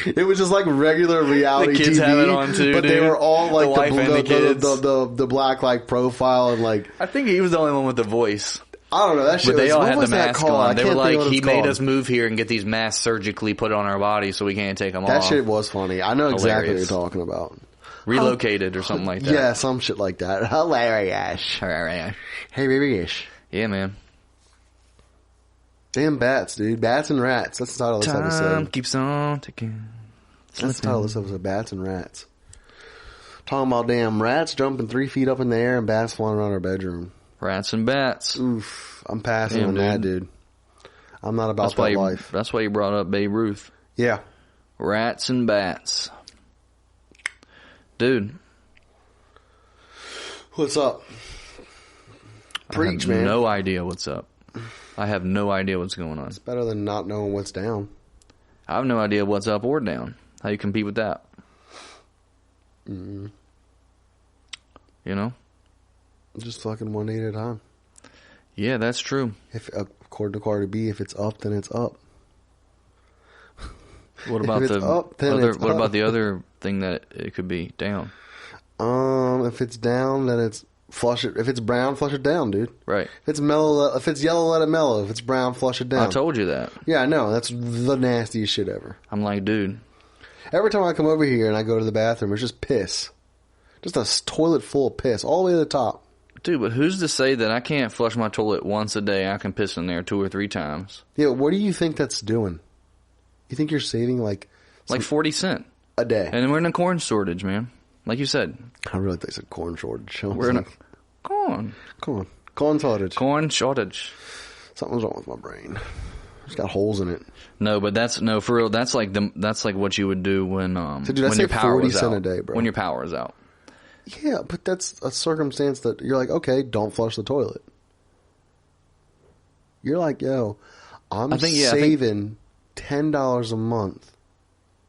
It was just like regular reality The kids TV. have it on too, but they dude. were all like The wife and the kids. the black like profile and like, I think he was the only one with the voice. I don't know. That shit But they was, all what had the was that mask called? I on. They were can't think like, what he it's made called. us move here and get these masks surgically put on our bodies so we can't take them That off. shit was funny. I know exactly what Hilarious. you're talking about. Relocated or something like that. Yeah, some shit like that. Hilarious. Yeah. Hey, baby-ish. Yeah, man. Damn bats, dude. Bats and rats. That's the title of this Time episode. keeps on ticking. That's the title of this episode. Bats and rats. Talking about damn rats jumping 3 feet up in the air and bats flying around our bedroom. Rats and bats. Oof. I'm passing Damn, on that, dude. I'm not about that life. That's why you brought up Babe Ruth. Yeah. Rats and bats. Dude. What's up? Preach, I have man. no idea what's up. I have no idea what's going on. It's better than not knowing what's down. I have no idea what's up or down. How you compete with that? Mm-hmm. You know? Just fucking one day at a time. Yeah, that's true. If according to Cardi B, if it's up, then it's up. What about If it's up, then other? it's What up. about the other thing that it could be down? If it's down, then it's flush it. If it's brown, flush it down, dude. Right. If it's mellow, if it's yellow, let it mellow. If it's brown, flush it down. I told you that. Yeah, I know. That's the nastiest shit ever. I'm like, dude. Every time I come over here and I go to the bathroom, it's just piss. Just a toilet full of piss all the way to the top. Dude, but who's to say that I can't flush my toilet once a day? I can piss in there 2 or 3 times. Yeah, what do you think that's doing? You think you're saving like 40 cents. a day? And we're in a corn shortage, man. Like you said. I really think it's a corn shortage. We're in a corn shortage. Corn shortage. Something's wrong with my brain. It's got holes in it. No, but for real. That's like what you would do when So, dude, when your power 40 was cent out. a day, bro. When your power is out. Yeah, but that's a circumstance that you're like, okay, don't flush the toilet. You're like, yo, I'm saving $10 a month.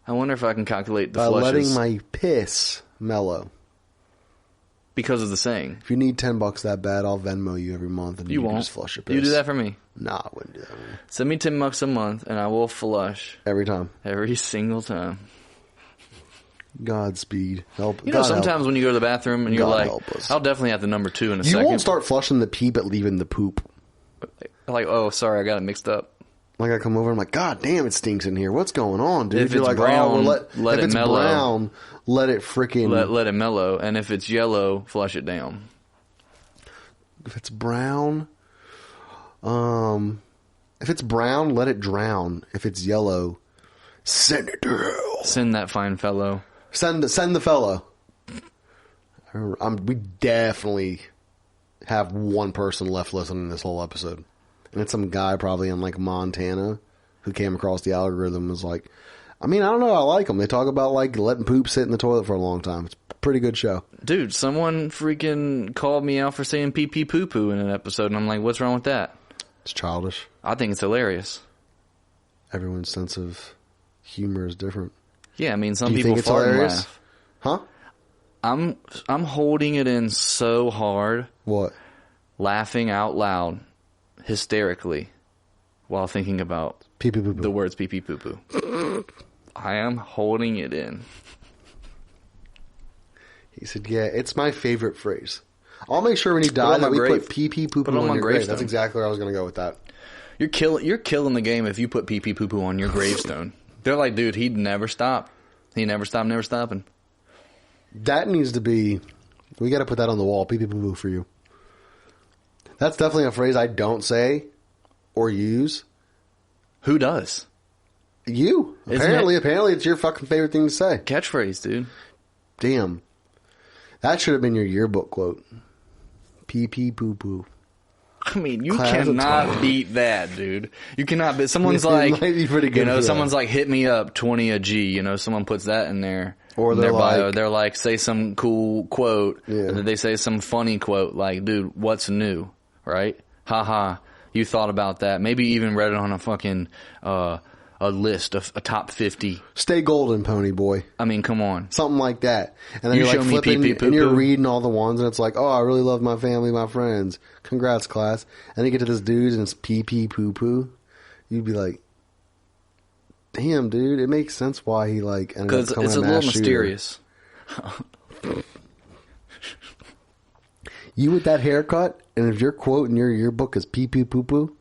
I wonder if I can calculate the by flushes. letting my piss mellow. Because of the saying. If you need $10 that bad, I'll Venmo you every month, and you won't. can just flush your piss. You do that for me. Nah, I wouldn't do that for me. Send me $10 a month, and I will flush every time, every single time. Godspeed. Help. You know, sometimes when you go to the bathroom and you're like, I'll definitely have the number 2 in a second. You won't start flushing the pee, but leaving the poop. Like, oh, sorry, I got it mixed up. Like, I come over, I'm like, God damn, it stinks in here. What's going on, dude? If you're it's like, brown, if it's mellow. brown, let it freaking... Let it mellow. And if it's yellow, flush it down. If it's brown... if it's brown, let it drown. If it's yellow, send it to hell. Send that fine fellow. Send the fellow. We definitely have one person left listening to this whole episode. And it's some guy probably in like Montana who came across the algorithm and was like, I mean, I don't know, I like them. They talk about like letting poop sit in the toilet for a long time. It's a pretty good show. Dude, someone freaking called me out for saying pee pee poo poo in an episode, and I'm like, what's wrong with that? It's childish. I think it's hilarious. Everyone's sense of humor is different. Yeah, I mean, some Do you people think it's fart and hilarious? laugh. Huh? I'm holding it in so hard. What? Laughing out loud, hysterically, while thinking about pee pee poo poo. The words pee pee poo poo. I am holding it in. He said, yeah, it's my favorite phrase. I'll make sure when you die that we put pee pee poo poo on your grave. That's exactly where I was going to go with that. You're killing the game if you put pee pee poo poo on your gravestone. They're like, dude, he'd never stop. He never stopped, never stopping. That needs to be... We got to put that on the wall. Pee pee poo poo for you. That's definitely a phrase I don't say or use. Who does? You. Apparently it's your fucking favorite thing to say. Catchphrase, dude. Damn. That should have been your yearbook quote. Pee pee poo poo. I mean, you cannot beat that, dude. You cannot beat... Someone's like... Might be pretty good, you know, someone's like, hit me up, 20 a G. You know, someone puts that in there. Or they're their bio. like... They're like, say some cool quote. Yeah. And then they say some funny quote. Like, dude, what's new? Right? Haha. You thought about that. Maybe even read it on a fucking... a list of a top 50. Stay golden, pony boy. I mean, come on. Something like that. And then you're like flipping and you're reading all the ones and it's like, oh, I really love my family, my friends. Congrats, class. And then you get to this dude and it's pee pee poo poo. You'd be like, damn, dude, it makes sense why he like ended up becoming a mass shooter. Because it's a little mysterious. You with that haircut, and if your quote in your yearbook is pee pee poo poo,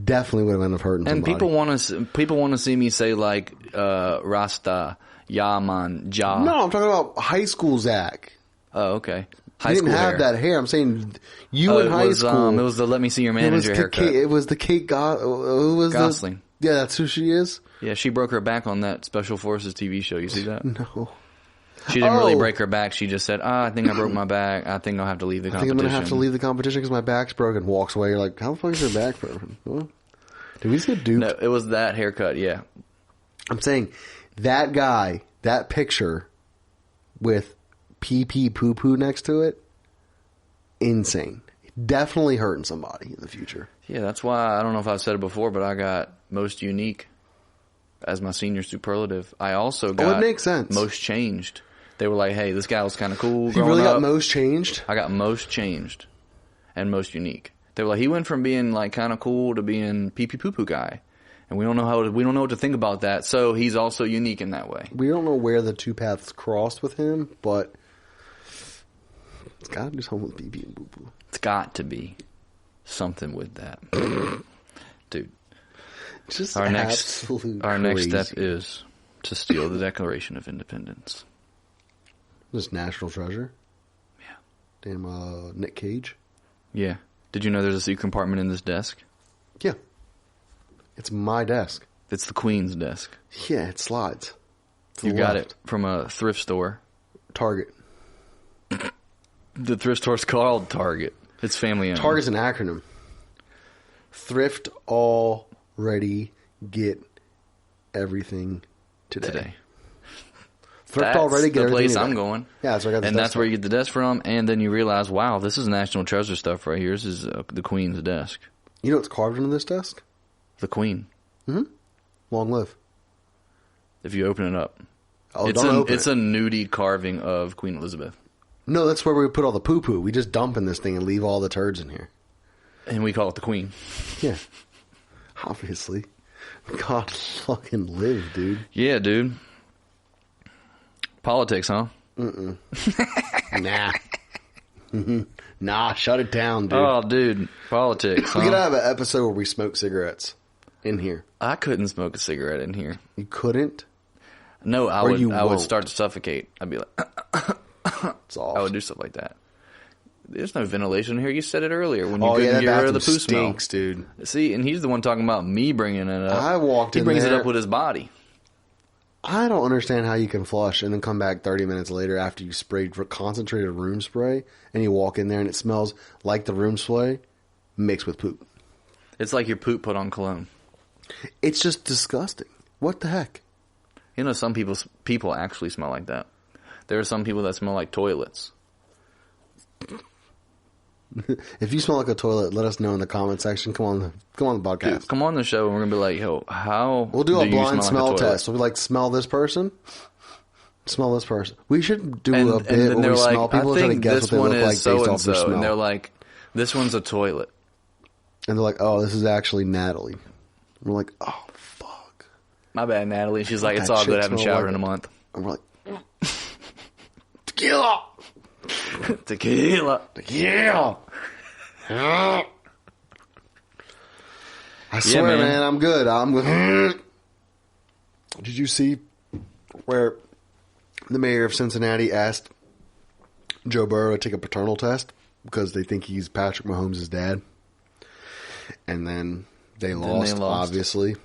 definitely would have ended up hurting somebody. And people want to see me say like Rasta, Yaman, Ja. No, I'm talking about high school Zach. Oh, okay. He didn't have that hair. I'm saying you in high school. It was the let me see your manager haircut. It was the Kate Gosling. Yeah, that's who she is. Yeah, she broke her back on that Special Forces TV show. You see that? No. She didn't really break her back. She just said, I think I broke my back. I think I'll have to leave the competition. I think I'm going to have to leave the competition because my back's broken. Walks away. You're like, how the fuck is your back broken? What? Did we just get duped? No, it was that haircut, yeah. I'm saying that guy, that picture with pee pee poo poo next to it, insane. Definitely hurting somebody in the future. Yeah, that's why, I don't know if I've said it before, but I got most unique as my senior superlative. I also got it makes sense. Most changed. They were like, hey, this guy was kind of cool. He really got most changed? I got most changed and most unique. They were like, he went from being like kind of cool to being pee pee poo poo guy. And we don't know what to think about that. So he's also unique in that way. We don't know where the two paths crossed with him, but it's got to do something with pee pee and poo poo. It's got to be something with that. Dude. Just our next step is to steal the Declaration of Independence. This national treasure? Yeah. Damn, Nick Cage? Yeah. Did you know there's a secret compartment in this desk? Yeah. It's my desk. It's the Queen's desk. Yeah, it slides. You got it from a thrift store. Target. The thrift store's called Target. It's family owned. Target's an acronym. Thrift already get everything today. Thrift That's already get the everything place today. I'm going. Yeah, that's where I got this and desk that's where from. you get the desk from. And then you realize, wow, this is National Treasure stuff right here. This is the Queen's desk. You know what's carved into this desk? The Queen. Long live. If you open it up. Oh, It's don't open it's it. a nudie carving of Queen Elizabeth. No, that's where we put all the poo-poo. We just dump in this thing and leave all the turds in here. And we call it the Queen. Yeah. Obviously. God fucking live, dude. Yeah, dude. Politics, huh? Nah. Nah, shut it down, dude. Oh, dude. Politics, We could huh? have an episode where we smoke cigarettes in here. I couldn't smoke a cigarette in here. You couldn't? No, I Or would you I would won't. start to suffocate. I'd be like, It's off. I would do stuff like that. There's no ventilation here. You said it earlier when you Oh, yeah, couldn't that get rid of the bathroom poo stinks, smell. dude. See, and he's the one talking about me bringing it up. I walked He in brings it there. up with his body. I don't understand how you can flush and then come back 30 minutes later after you sprayed concentrated room spray and you walk in there and it smells like the room spray mixed with poop. It's like your poop put on cologne. It's just disgusting. What the heck? You know, some people actually smell like that. There are some people that smell like toilets. If you smell like a toilet, let us know in the comment section. Come on the podcast. Dude, come on the show and we're gonna be like, yo, how We'll do a you blind smell smell like a toilet? test. We'll be like, smell this person. Smell this person. We should do And a then bit where they're we like, smell people I and try to think guess this what they one look is like based so off and their so, smell. and they're like, this one's a toilet. And they're like, oh, this is actually Natalie. And we're like, oh, fuck. My bad, Natalie. She's like, it's That all good. shit I haven't smell showered like in a it. month. And we're like, tequila! Tequila. Tequila! I swear, man. man, I'm good. I'm good. Did you see where the mayor of Cincinnati asked Joe Burrow to take a paternal test because they think he's Patrick Mahomes' dad? And then they lost, obviously.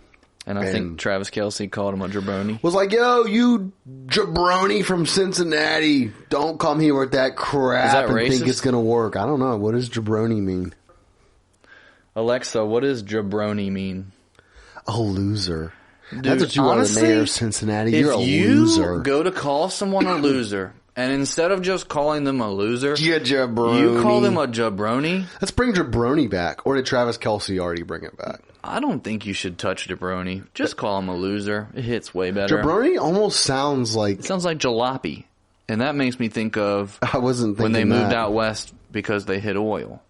And I think Travis Kelce called him a jabroni. Was like, yo, you jabroni from Cincinnati, don't come here with that crap Is that and think racist? it's going to work. I don't know. What does jabroni mean? Alexa, what does jabroni mean? A loser. Dude, That's what you honestly, are, the mayor of Cincinnati. You're a If you loser. go to call someone a loser, and instead of just calling them a loser, Yeah, jabroni. you call them a jabroni, Let's bring jabroni back. Or did Travis Kelce already bring it back? I don't think you should touch jabroni. Just call him a loser. It hits way better. Jabroni almost sounds like... It sounds like jalopy. And that makes me think of I wasn't thinking when they moved that. out west because they hit oil.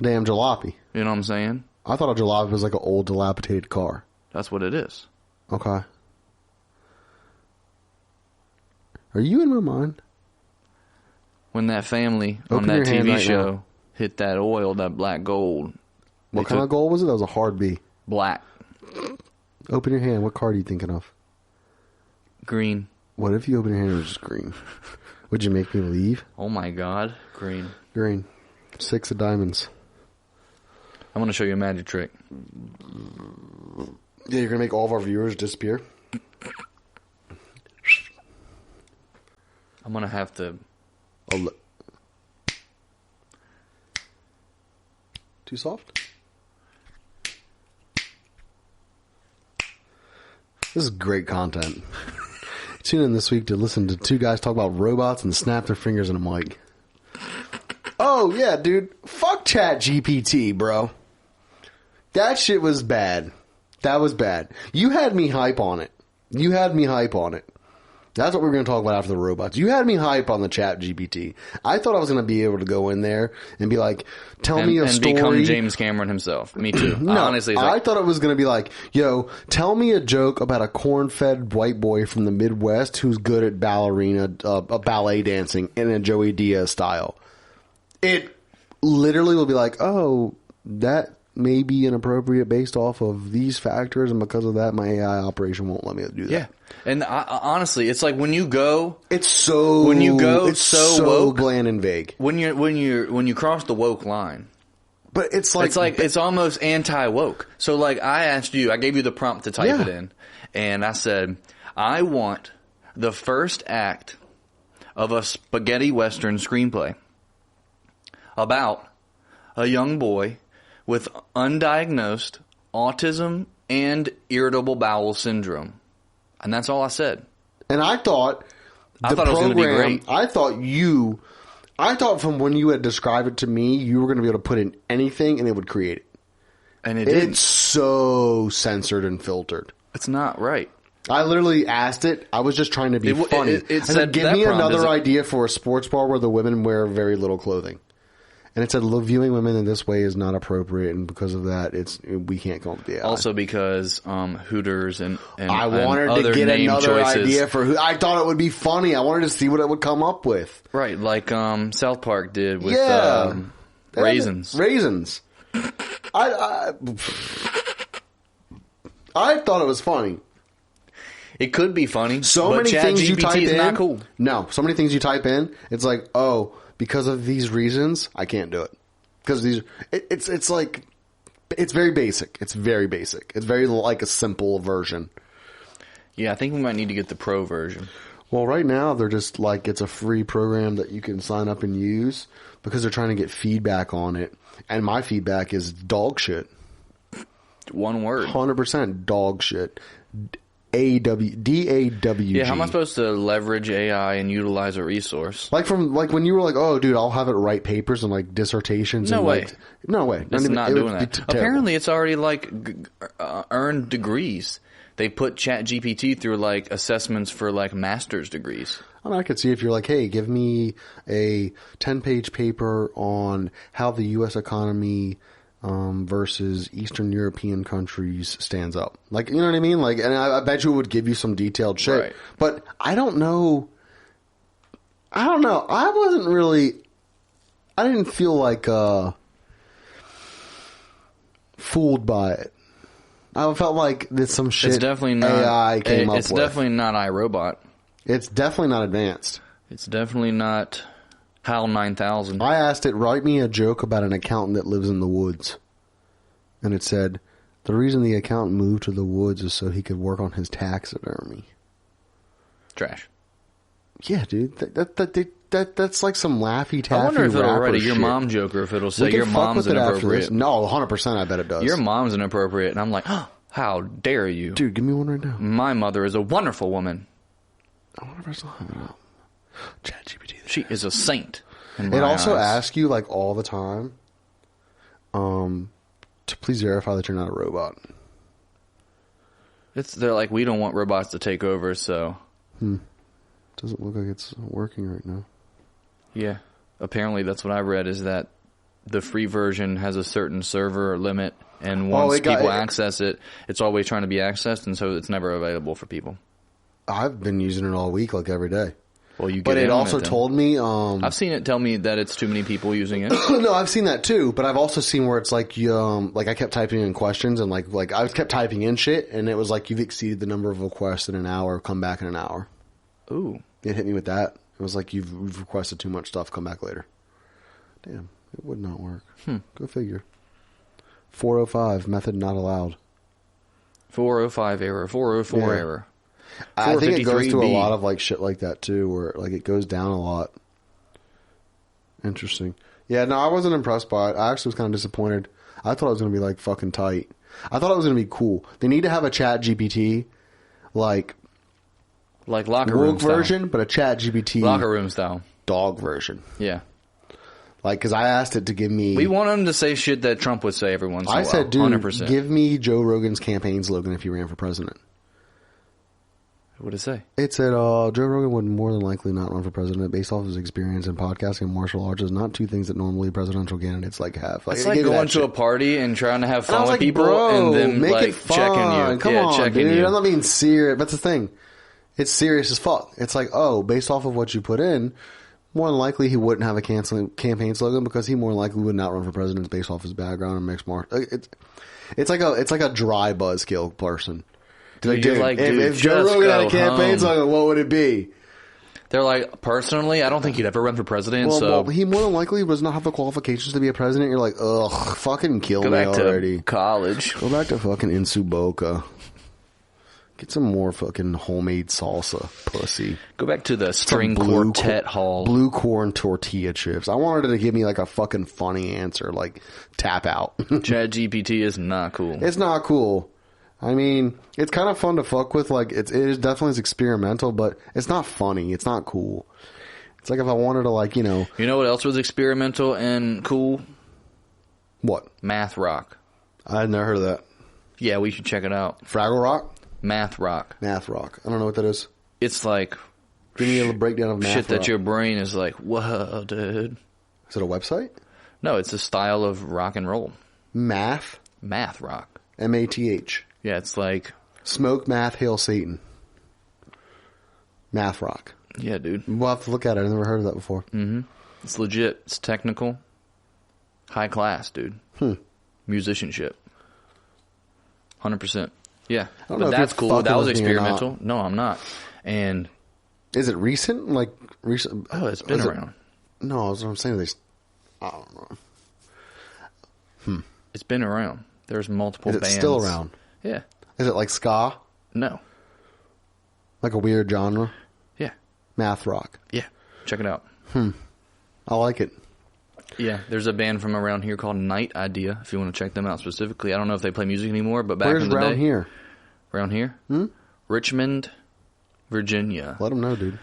Damn jalopy. You know what I'm saying? I thought a jalopy was like an old dilapidated car. That's what it is. Okay. Are you in my mind? When that family Open on your that hand TV right show now. hit that oil, that black gold. What They kind of took goal was it? That was a hard B. black, Open your hand. What card are you thinking of? green. What if you open your hand and it was just green? Would you make me leave? Oh my God, green. Green. 6 of diamonds. I'm going to show you a magic trick. Yeah, you're going to make all of our viewers disappear? I'm going to have to... Oh, too soft? This is great content. Tune in this week to listen to two guys talk about robots and snap their fingers in a mic. Oh, yeah, dude. Fuck ChatGPT, bro. That shit was bad. That was bad. You had me hype on it. That's what we're going to talk about after the robots. You had me hype on the ChatGPT. I thought I was going to be able to go in there and be like, tell me a and story. become James Cameron himself. Me too. No, Honestly, it's I like, thought it was going to be like, yo, tell me a joke about a corn-fed white boy from the Midwest who's good at ballet dancing in a Joey Diaz style. It literally will be like, oh, that may be inappropriate based off of these factors, and because of that, my AI operation won't let me do that. yeah. And honestly, it's like when you go It's so woke, bland and vague. when you cross the woke line. But it's It's almost anti-woke. So like I gave you the prompt to type it in, and I said, I want the first act of a spaghetti western screenplay about a young boy with undiagnosed autism and irritable bowel syndrome. And that's all I said. And I thought it was going to be great. I thought from when you had described it to me, you were going to be able to put in anything and it would create it. And it didn't. It's so censored and filtered. It's not right. I literally asked it. I was just trying to be funny. It I said, said, give me another idea for a sports bar where the women wear very little clothing. And it said, viewing women in this way is not appropriate, and because of that, we can't come up with the AI. Also because Hooters and I wanted and to get another choices. idea for I thought it would be funny. I wanted to see what it would come up with. Right, like South Park did with raisins. Raisins. I thought it was funny. It could be funny. So many things you type in. Not cool. No, so many things you type in. It's like, oh, because of these reasons, I can't do it. Because these, it's like, it's very basic. It's very basic. It's very like a simple version. Yeah, I think we might need to get the pro version. Well, right now they're just like, it's a free program that you can sign up and use because they're trying to get feedback on it. And my feedback is dog shit. One word. 100% dog shit. DAWG. Yeah, how am I supposed to leverage AI and utilize a resource? Like when you were like, oh, dude, I'll have it write papers and like dissertations. No and way. Like, no way. It's not doing that. Apparently, it's already like earned degrees. They put ChatGPT through like assessments for like master's degrees. I mean, I could see if you're like, hey, give me a 10-page paper on how the U.S. economy versus Eastern European countries stands up. Like, you know what I mean? Like, and I bet you it would give you some detailed shit. Right. But I don't know. I didn't feel like fooled by it. I felt like there's some shit it's definitely not, AI came up with. It's definitely not iRobot. It's definitely not advanced. It's definitely not HAL 9000. I asked it, write me a joke about an accountant that lives in the woods. And it said, the reason the accountant moved to the woods is so he could work on his taxidermy. Trash. Yeah, dude. That's like some Laffy Taffy. I wonder if it'll write a your shit. mom joke or if it'll say your mom's inappropriate. No, 100% I bet it does. Your mom's inappropriate. And I'm like, oh, how dare you? Dude, give me one right now. My mother is a wonderful woman. I wonder if I still have it up. ChatGPT. She is a saint. It also asks you like all the time to please verify that you're not a robot. They're like, we don't want robots to take over, so. Doesn't look like it's working right now. Yeah. Apparently that's what I read, is that the free version has a certain server limit, and once people access it, it's always trying to be accessed, and so it's never available for people. I've been using it all week, like every day. Well, you get but it also told me... I've seen it tell me that it's too many people using it. No, I've seen that too, but I've also seen where it's like, like I kept typing in questions and like I kept typing in shit, and it was like, you've exceeded the number of requests in an hour, come back in an hour. Ooh. It hit me with that. It was like, you've requested too much stuff, come back later. Damn, it would not work. Go figure. 405, method not allowed. 405 error, 404 error. I think it goes through a lot of like shit like that too, where like it goes down a lot. Interesting. Yeah, no, I wasn't impressed by it. I actually was kind of disappointed. I thought it was going to be like fucking tight. I thought it was going to be cool. They need to have a ChatGPT like locker room style version, but a ChatGPT locker room style dog version. Yeah. Like, because I asked it to give me... We want him to say shit that Trump would say every once in a while. I said, dude, 100%. Give me Joe Rogan's campaign slogan if he ran for president. What did it say? It said, Joe Rogan would more than likely not run for president based off his experience in podcasting and martial arts is not two things that normally presidential candidates like have. Like, it's like going to a party and trying to have fun with people and then make like it fun. Checking you. Come on, checking dude. you. I'm not being serious. That's the thing. It's serious as fuck. It's like, based off of what you put in, more than likely he wouldn't have a campaign slogan because he more than likely would not run for president based off his background and mixed martial. It's like a dry buzzkill person. Dude, if Joe Rogan had a campaign slogan, what would it be? They're like, personally, I don't think he'd ever run for president. Well, he more than likely does not have the qualifications to be a president. You're like, ugh, fucking kill me already. Go back to college. Go back to fucking Insuboka. Get some more fucking homemade salsa, pussy. Go back to the Some string quartet hall. Blue corn tortilla chips. I wanted it to give me like a fucking funny answer, like tap out. ChatGPT is not cool. It's not cool. I mean, it's kind of fun to fuck with. Like, it is definitely experimental, but it's not funny. It's not cool. It's like if I wanted to, like, You know what else was experimental and cool? What? Math Rock. I had never heard of that. Yeah, we should check it out. Fraggle Rock? Math Rock. Math Rock. I don't know what that is. It's like Give me a breakdown of Math shit Rock. that your brain is like, whoa, dude. Is it a website? No, it's a style of rock and roll. Math? Math Rock. M-A-T-H. Yeah, it's like... Smoke, math, hail, Satan. Math Rock. Yeah, dude. We'll have to look at it. I've never heard of that before. Mm-hmm. It's legit. It's technical. High class, dude. Musicianship. 100%. Yeah. But that's cool. That was experimental. No, I'm not. And... Is it recent? Like, recent? Oh, it's been around. No, that's what I'm saying. I don't know. It's been around. There's multiple bands. Is it still around? Yeah. Is it like ska? No. Like a weird genre? Yeah. Math Rock. Yeah. Check it out. I like it. Yeah, there's a band from around here called Night Idea, if you want to check them out specifically. I don't know if they play music anymore, but back Where's in the around day. here? Around here? Richmond, Virginia. Let them know, dude.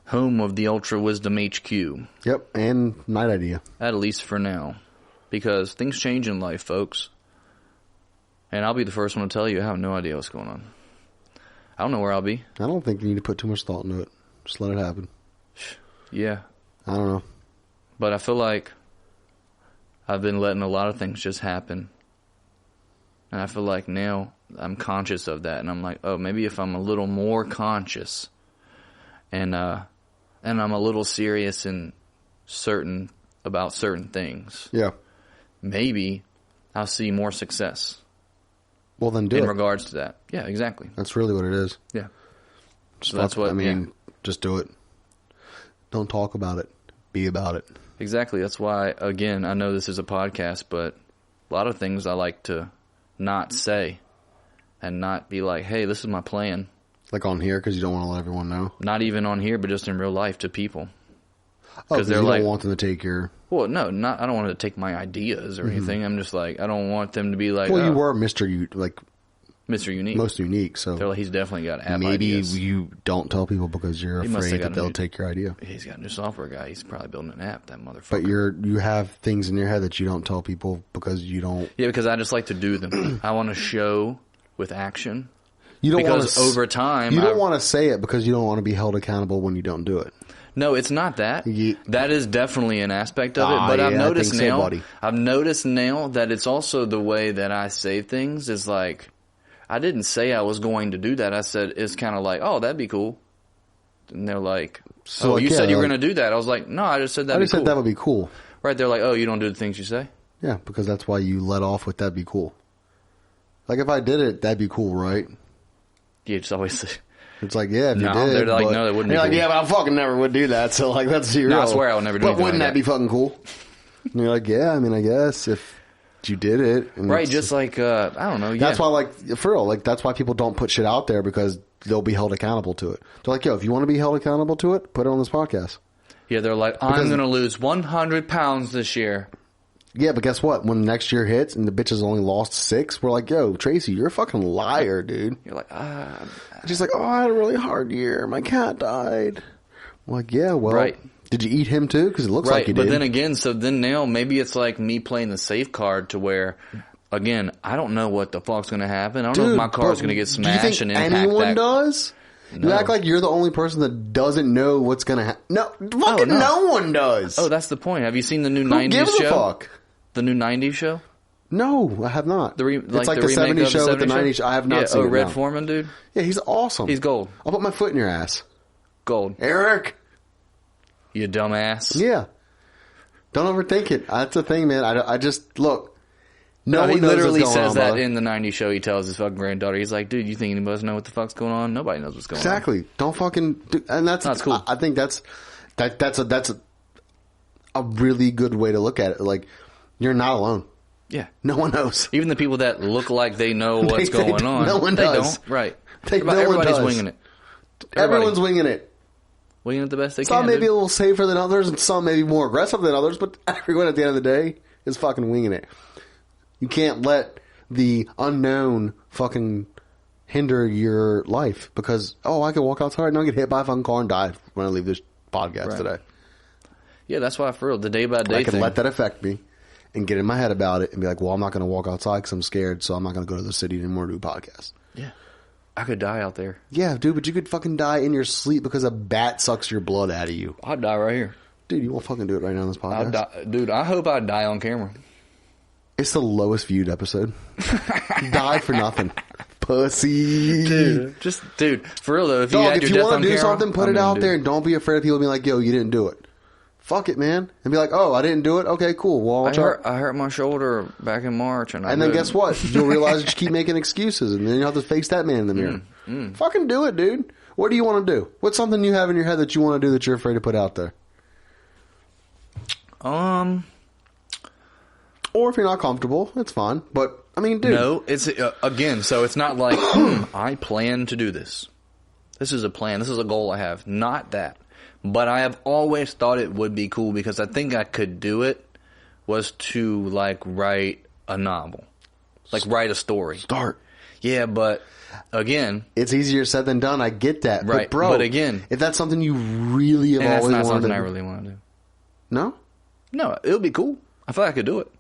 Home of the UltraWisdom HQ. Yep, and Night Idea. At least for now. Because things change in life, folks. And I'll be the first one to tell you I have no idea what's going on. I don't know where I'll be. I don't think you need to put too much thought into it. Just let it happen. Yeah. I don't know. But I feel like I've been letting a lot of things just happen. And I feel like now I'm conscious of that. And I'm like, oh, maybe if I'm a little more conscious and I'm a little serious and certain about certain things, Yeah. maybe I'll see more success. Well, then do in it. regards to that. Yeah, exactly. That's really what it is. Yeah. Just So that's what, just do it. Don't talk about it. Be about it. Exactly. That's why, again, I know this is a podcast, but a lot of things I like to not say and not be like, hey, this is my plan. Like on here, because you don't want to let everyone know. Not even on here, but just in real life to people. Oh, because you don't want them to take your... Well, no, I don't want to take my ideas or anything. I'm just like, I don't want them to be like, Well, you were Mr. Unique. Most unique, so... They're like, he's definitely got app maybe ideas. you don't tell people because you're afraid that they'll take your idea. He's got a new software guy. He's probably building an app, that motherfucker. But you have things in your head that you don't tell people because you don't... Yeah, because I just like to do them. I want to show with action. You don't because over time... You don't want to say it because you don't want to be held accountable when you don't do it. No, it's not that. Yeah. That is definitely an aspect of it. But I've noticed now... I've noticed now that it's also the way that I say things is like... I didn't say I was going to do that. I said, it's kind of like, oh, that'd be cool. And they're like, so you said you were going to do that. I was like, no, I just said that'd be cool. I just said that would be cool. Right, they're like, oh, you don't do the things you say? Yeah, because that's why you let off with that'd be cool. Like, if I did it, that'd be cool, right? Yeah, it's always... It's like, yeah, if you did. They're like, no, that wouldn't be cool. You're like, yeah, but I fucking never would do that. So, like, that's zero. No, I swear I would never do anything But wouldn't like that be fucking cool? And you're like, yeah, I mean, I guess if you did it. And right, just like, I don't know. That's why, like, for real, like, that's why people don't put shit out there because they'll be held accountable to it. They're like, yo, if you want to be held accountable to it, put it on this podcast. Yeah, they're like, I'm going to lose 100 pounds this year. Yeah, but guess what? When next year hits and the bitch has only lost 6, we're like, yo, Tracy, you're a fucking liar, dude. You're like, She's like, oh, I had a really hard year. My cat died. I'm like, yeah, well, right. Did you eat him too? Because it looks like you did. But then again, so then now maybe it's like me playing the safe card to where, again, I don't know what the fuck's going to happen. I don't know if my car is going to get smashed and impact anyone does? No. You act like you're the only person that doesn't know what's going to happen. No, fucking no one does. Oh, that's the point. Have you seen the new Who 90s gives show? A fuck? The new 90s show? No, I have not. It's like the 70s show with the 90s show. I have not seen it. Red Foreman, dude? Yeah, he's awesome. He's gold. I'll put my foot in your ass. Gold. Eric! You dumbass. Yeah. Don't overthink it. That's the thing, man. I just, look. No, he literally says that in the 90s show. He tells his fucking granddaughter, he's like, dude, you think anybody knows what the fuck's going on? Nobody knows what's going on. Exactly. Don't fucking do, and that's cool. I think that's a really good way to look at it. Like, you're not alone. Yeah. No one knows. Even the people that look like they know what's going on. No one they does. don't. Right. No one Everybody's does. winging it. Everyone's winging it. Winging it the best they Some can. may be dude. a little safer than others, and some may be more aggressive than others, but everyone at the end of the day is fucking winging it. You can't let the unknown fucking hinder your life because, I could walk outside and I'll get hit by a fucking car and die when I leave this podcast today. Yeah, that's why for real, the day by day I can thing. let that affect me and get in my head about it and be like, well, I'm not going to walk outside because I'm scared, so I'm not going to go to the city anymore to do a podcast. Yeah. I could die out there. Yeah, dude, but you could fucking die in your sleep because a bat sucks your blood out of you. I'd die right here. Dude, you won't fucking do it right now on this podcast. Dude, I hope I die on camera. It's the lowest viewed episode. Die for nothing. Pussy. Dude, for real though, if Dog, you had if your you death want on to do camera, something, put it out there and don't be afraid of people being like, yo, you didn't do it. Fuck it, man. And be like, oh, I didn't do it? Okay, cool. Well, I hurt my shoulder back in March. And then guess what? You'll realize that you keep making excuses and then you have to face that man in the mirror. Fucking do it, dude. What do you want to do? What's something you have in your head that you want to do that you're afraid to put out there? Or if you're not comfortable, it's fine. But, I mean, dude. No, it's, again, so it's not like, I plan to do this. This is a plan. This is a goal I have. Not that. But I have always thought it would be cool because I think I could do it, was to, like, write a novel. Like, write a story. Start. Yeah, but, again. It's easier said than done. I get that. Right. But, bro, but again. if that's something you really have always wanted to do. That's not something I really want to do. No? No, it would be cool. I feel like I could do it.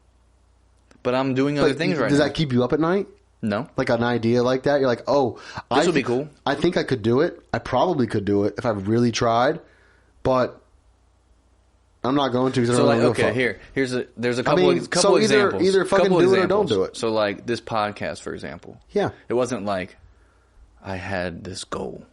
But I'm doing other things right now. Does that keep you up at night? No. Like an idea like that? You're like, this would be cool. I think I could do it. I probably could do it if I really tried, but I'm not going to. So, like, okay, there's a couple examples. Either fucking do it or don't do it. So, like, this podcast, for example. Yeah. It wasn't like I had this goal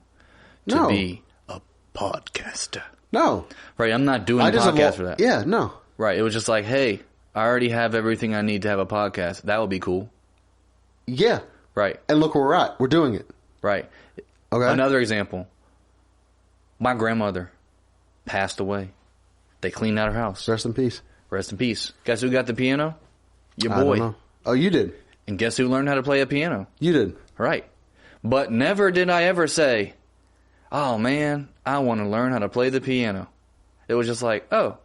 to be a podcaster. No. Right, I'm not doing a podcast for that. Yeah, no. Right, it was just like, hey, I already have everything I need to have a podcast. That would be cool. Yeah. Right. And look where we're at. We're doing it. Right. Okay. Another example. My grandmother passed away. They cleaned out her house. Rest in peace. Rest in peace. Guess who got the piano? Your boy. I don't know. Oh, you did. And guess who learned how to play a piano? You did. Right. But never did I ever say, oh, man, I want to learn how to play the piano. It was just like, oh,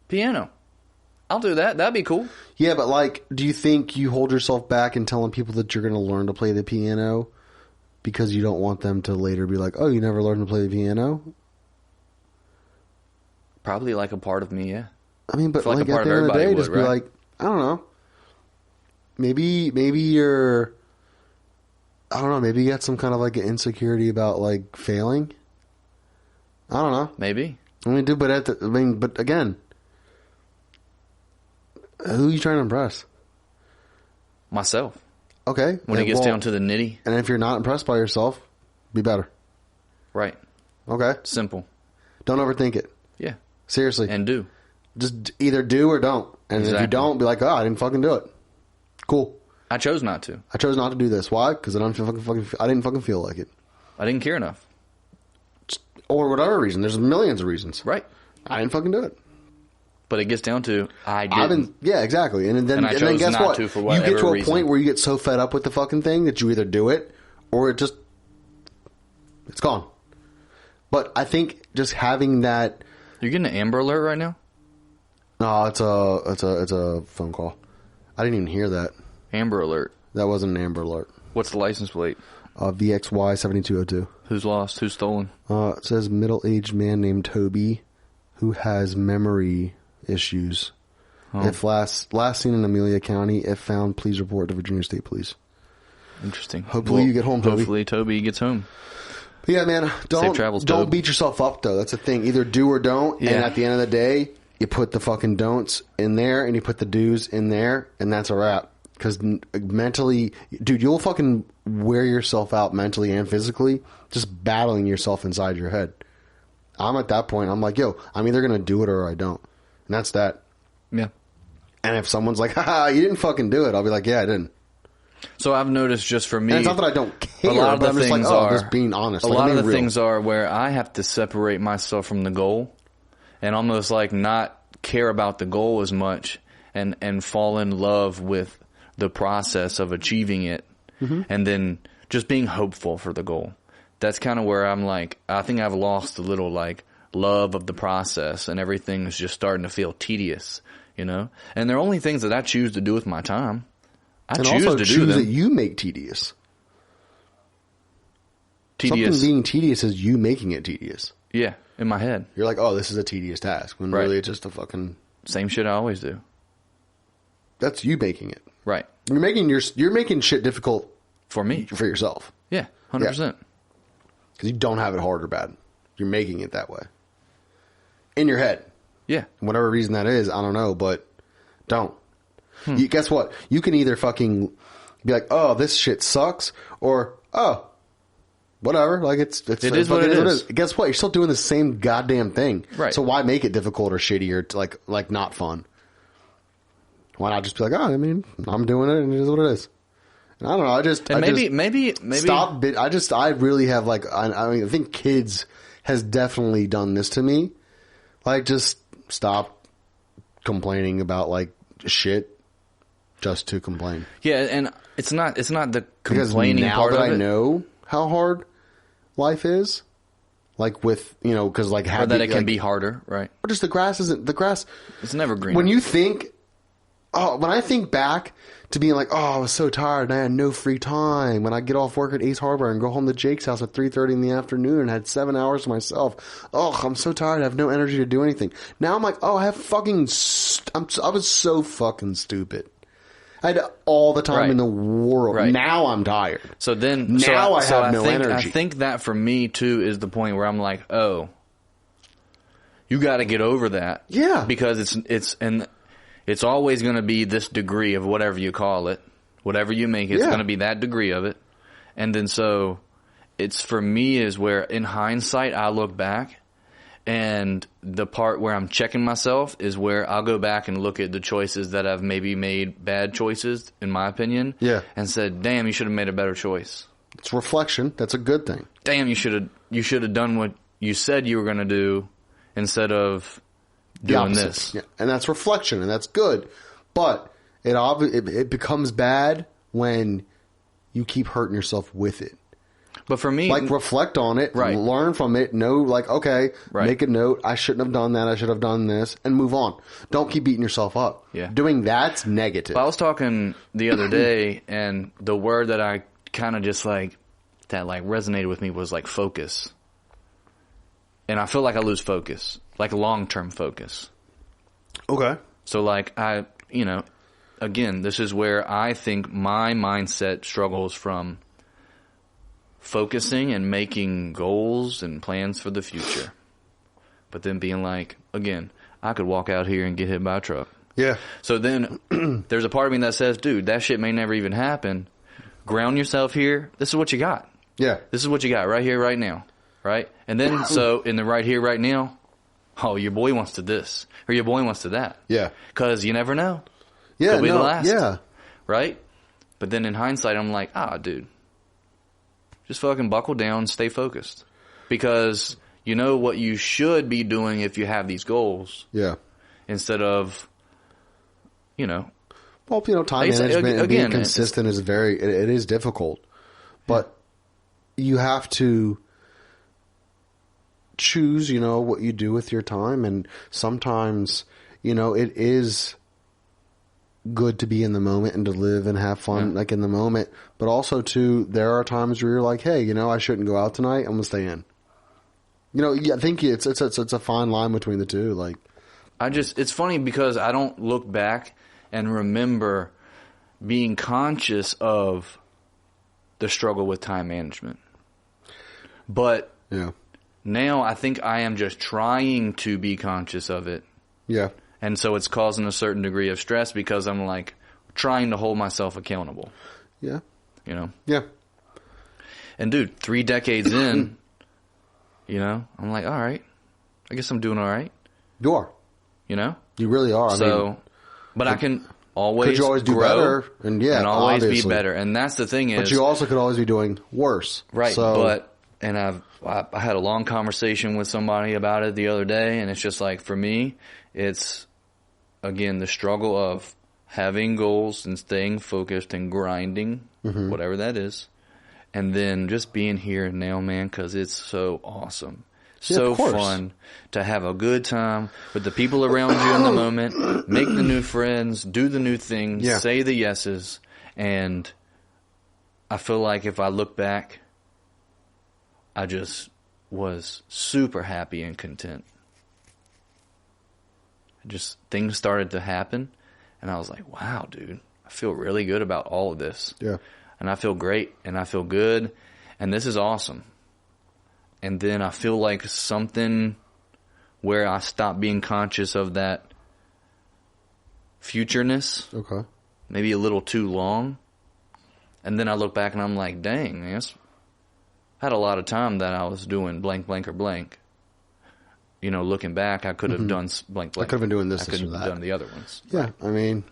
piano. I'll do that. That'd be cool. Yeah, but, like, do you think you hold yourself back in telling people that you're going to learn to play the piano because you don't want them to later be like, oh, you never learned to play the piano? Probably like a part of me, yeah. I mean, but like at a part the of end of the day, everybody just would, be right? like, I don't know. Maybe you're, I don't know, maybe you got some kind of like an insecurity about like failing. I don't know. Maybe. I mean, dude, but again, who are you trying to impress? Myself. Okay. When it gets down to the nitty. And if you're not impressed by yourself, be better. Right. Okay. Simple. Don't overthink it. Yeah. Seriously. And do. Just either do or don't. And Exactly. if you don't, be like, oh, I didn't fucking do it. Cool. I chose not to. I chose not to do this. Why? Because I didn't fucking feel like it. I didn't care enough. Or whatever reason. There's millions of reasons. Right. I didn't fucking do it. But it gets down to I didn't. Yeah, exactly. And then guess not what? to for You whatever get to a reason. point where you get so fed up with the fucking thing that you either do it or it's gone. But I think just having that. You're getting an Amber Alert right now? No, it's a phone call. I didn't even hear that. Amber Alert. That wasn't an Amber Alert. What's the license plate? VXY 7202. Who's lost? Who's stolen? It says middle-aged man named Toby who has memory issues. Oh. If last seen in Amelia County, if found, please report to Virginia State Police. Interesting. Hopefully you get home, Toby. Hopefully Toby gets home. But yeah, man, Safe travels, don't Toby. beat yourself up, though. That's the thing. Either do or don't. Yeah. And at the end of the day, you put the fucking don'ts in there and you put the do's in there, and that's a wrap. Because mentally, dude, you'll fucking wear yourself out mentally and physically just battling yourself inside your head. I'm at that point. I'm like, yo, I'm either going to do it or I don't. And that's that. Yeah. And if someone's like, haha, you didn't fucking do it, I'll be like, yeah, I didn't. So I've noticed just for me. And it's not that I don't care, a lot of but the I'm just like, things oh, are, just being honest. A like, lot of the real. things are where I have to separate myself from the goal and almost like not care about the goal as much and fall in love with the process of achieving it, and then just being hopeful for the goal. That's kind of where I'm like, I think I've lost a little like love of the process, and everything is just starting to feel tedious, you know? And they're only things that I choose to do with my time. I and choose also to choose do them. that you make tedious. Tedious. Something being tedious is you making it tedious. Yeah, in my head. You're like, oh, this is a tedious task, when really it's just a fucking... Same shit I always do. That's you making it. Right. You're making shit difficult For me. for yourself. Yeah, 100%. Because you don't have it hard or bad. You're making it that way. In your head. Yeah. Whatever reason that is, I don't know, but don't. Guess what? You can either fucking be like, oh, this shit sucks, or, oh, whatever. Like, it is what it is. Guess what? You're still doing the same goddamn thing. Right. So why make it difficult or shitty or like not fun? Why not just be like, oh, I mean, I'm doing it and it is what it is. And I don't know. Maybe Stop. I really have like, I mean, I think kids has definitely done this to me. Like, just stop complaining about like shit just to complain. Yeah, and it's not the Because complaining now part that of it. I know how hard life is, like with, you know, because like Or that it can be harder, right? or just the grass. It's never green. When I think back to being like, oh, I was so tired and I had no free time. When I get off work at Ace Hardware and go home to Jake's house at 3:30 in the afternoon and had 7 hours to myself. Oh, I'm so tired. I have no energy to do anything. Now I'm like, oh, I have fucking, I was so fucking stupid. I had all the time in the world. Right. Now I'm tired. So then, I have no energy. I think that for me too is the point where I'm like, oh, you got to get over that. Yeah. Because it's always going to be this degree of whatever you call it, whatever you make it, it's going to be that degree of it. And then so it's for me is where in hindsight I look back, and the part where I'm checking myself is where I'll go back and look at the choices that I've maybe made bad choices, in my opinion. Yeah. And said, damn, you should have made a better choice. It's reflection. That's a good thing. Damn, you should have done what you said you were going to do instead of doing this. Yeah. And that's reflection, and that's good. But it becomes bad when you keep hurting yourself with it. But for me, like, reflect on it, right. Learn from it, know, like, okay, right. Make a note, I shouldn't have done that, I should have done this, and move on. Don't keep beating yourself up. Yeah. Doing that's negative. I was talking the other day, and the word that I kind of just like, that like resonated with me was like focus. And I feel like I lose focus, like long-term focus. Okay. So like again, this is where I think my mindset struggles from focusing and making goals and plans for the future. But then being like, again, I could walk out here and get hit by a truck. Yeah. So then there's a part of me that says, dude, that shit may never even happen. Ground yourself here. This is what you got. Yeah. This is what you got right here, right now. Right? And then, so in the right here, right now, oh, your boy wants to this, or your boy wants to that. Yeah. Because you never know. Yeah. Could be the last. Yeah. Right? But then in hindsight, I'm like, dude, just fucking buckle down, stay focused. Because you know what you should be doing if you have these goals. Yeah. Instead of, Well, time management and being consistent is it is difficult. But you have to choose, what you do with your time. And sometimes, it is good to be in the moment and to live and have fun, like in the moment. But also too, there are times where you're like, hey, I shouldn't go out tonight. I'm gonna stay in. I think it's a fine line between the two. Like, it's funny because I don't look back and remember being conscious of the struggle with time management. But now I think I am just trying to be conscious of it. Yeah. And so it's causing a certain degree of stress because I'm like trying to hold myself accountable. Yeah. Yeah. And dude, 3 decades in, I'm like, all right, I guess I'm doing all right. You are. You really are. But I can always could you always do better? And always obviously. be better. And that's the thing is. But you also could always be doing worse. Right. So, I had a long conversation with somebody about it the other day, and it's just like, for me, it's, again, the struggle of having goals and staying focused and grinding, whatever that is. And then just being here and now, man, because it's so awesome. So fun to have a good time with the people around you in the moment, make the new friends, do the new things, say the yeses. And I feel like if I look back, I just was super happy and content. Just things started to happen, and I was like, wow, dude, I feel really good about all of this. Yeah. And I feel great, and I feel good, and this is awesome. And then I feel like something where I stopped being conscious of that futureness. Okay. Maybe a little too long. And then I look back and I'm like, dang, man, I had a lot of time that I was doing blank, blank, or blank. You know, looking back, I could have done blank, blank. I could have been doing this, I could have done the other ones. Yeah, I mean.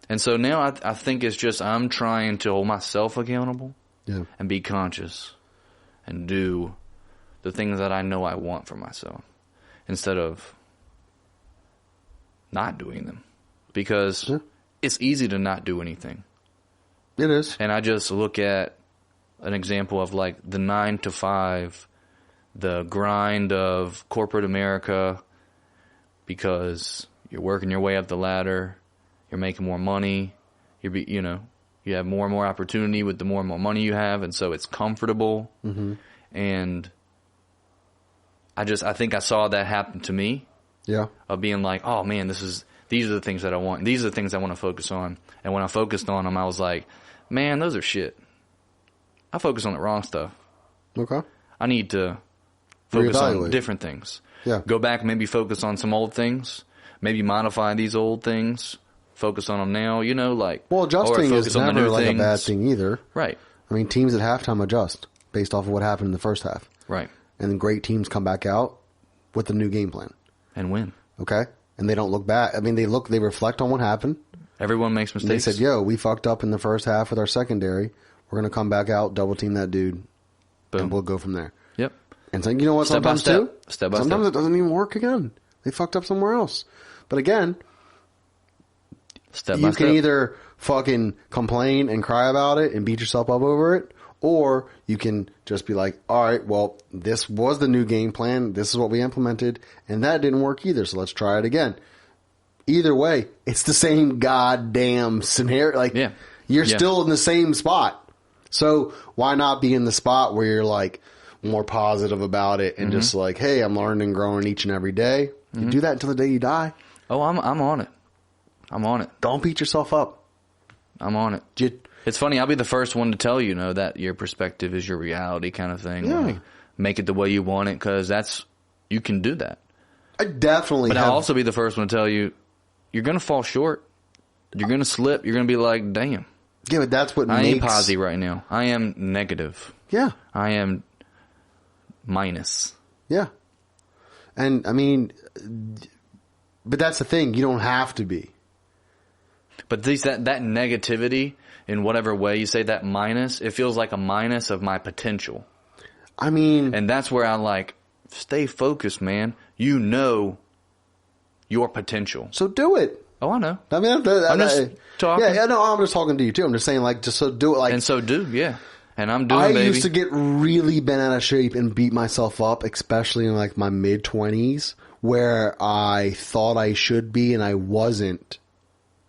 And so now I think it's just I'm trying to hold myself accountable and be conscious and do the things that I know I want for myself instead of not doing them. Because it's easy to not do anything. It is. And I just look at an example of like the 9 to 5, the grind of corporate America, because you're working your way up the ladder, you're making more money, you have more and more opportunity with the more and more money you have, and so it's comfortable. And I think I saw that happen to me. Yeah. Of being like, oh man, these are the things that I want. These are the things I want to focus on. And when I focused on them, I was like, man, those are shit. I focus on the wrong stuff. Okay. I need to focus on different things. Yeah. Go back, maybe focus on some old things. Maybe modify these old things. Focus on them now, Well, adjusting is never like things. a bad thing either. Right. I mean, teams at halftime adjust based off of what happened in the first half. Right. And then great teams come back out with a new game plan. And win. Okay? And they don't look back. I mean, they reflect on what happened. Everyone makes mistakes. And they said, yo, we fucked up in the first half with our secondary. We're going to come back out, double team that dude. Boom. And we'll go from there. Yep. And so, you know what? Step by Sometimes step. too? Step by sometimes step. it doesn't even work again. They fucked up somewhere else. But again, step you by can step. either fucking complain and cry about it and beat yourself up over it, or you can just be like, all right, well, this was the new game plan. This is what we implemented, and that didn't work either, so let's try it again. Either way, it's the same goddamn scenario. Like, you're still in the same spot. So why not be in the spot where you're like more positive about it and just like, hey, I'm learning and growing each and every day. You do that until the day you die. Oh, I'm on it. I'm on it. Don't beat yourself up. I'm on it. It's funny. I'll be the first one to tell you, that your perspective is your reality kind of thing. Yeah. Like, make it the way you want it, because you can do that. I definitely But I'll also be the first one to tell you, you're going to fall short. You're going to slip. You're going to be like, damn. Yeah, but that's what I ain't positive right now. I am negative. Yeah. I am minus. Yeah. And, I mean, but that's the thing. You don't have to be. But that negativity, in whatever way you say that minus, it feels like a minus of my potential. I mean... And that's where I stay focused, man. You know your potential. So do it. Oh, I know. I mean, I'm just talking. Yeah, no, I'm just talking to you too. I'm just saying, just so do it. And so do, yeah. And I'm doing, I used to get really bent out of shape and beat myself up, especially in my mid-20s, where I thought I should be and I wasn't.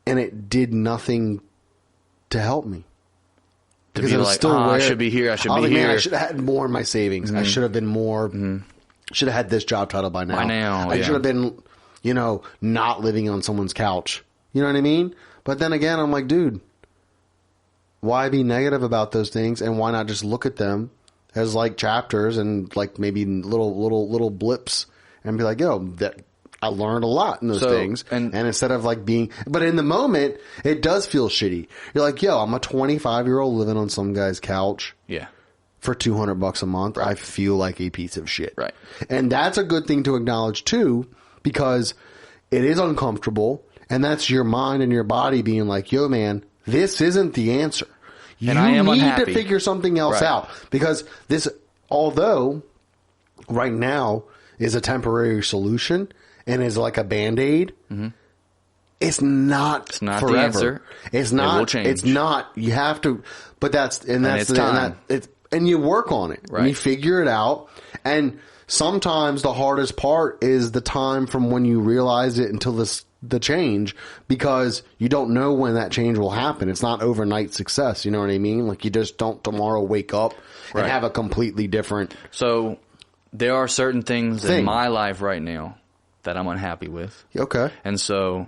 And it did nothing to help me. To be like, I should be here, I should be here. Man, I should have had more in my savings. I should have been more, should have had this job title by now. I should have been, not living on someone's couch. You know what I mean? But then again, I'm like, dude, why be negative about those things, and why not just look at them as chapters and maybe little blips and be like, yo, that I learned a lot in those things. And instead of but in the moment, it does feel shitty. You're like, yo, I'm a 25-year-old living on some guy's couch. Yeah. For $200 a month. Right. I feel like a piece of shit. Right. And that's a good thing to acknowledge too, because it is uncomfortable, and that's your mind and your body being like, yo, man, this isn't the answer. You need to figure something else out, because this, although right now is a temporary solution and is like a Band-Aid, It's not not the forever. answer. It's not. It will change. It's not. You have to. But that's it's time. And you work on it. Right. And you figure it out. And sometimes the hardest part is the time from when you realize it until the change, because you don't know when that change will happen. It's not overnight success. You know what I mean? Like, you just don't tomorrow wake up and have a completely different. So there are certain things in my life right now that I'm unhappy with. Okay. And so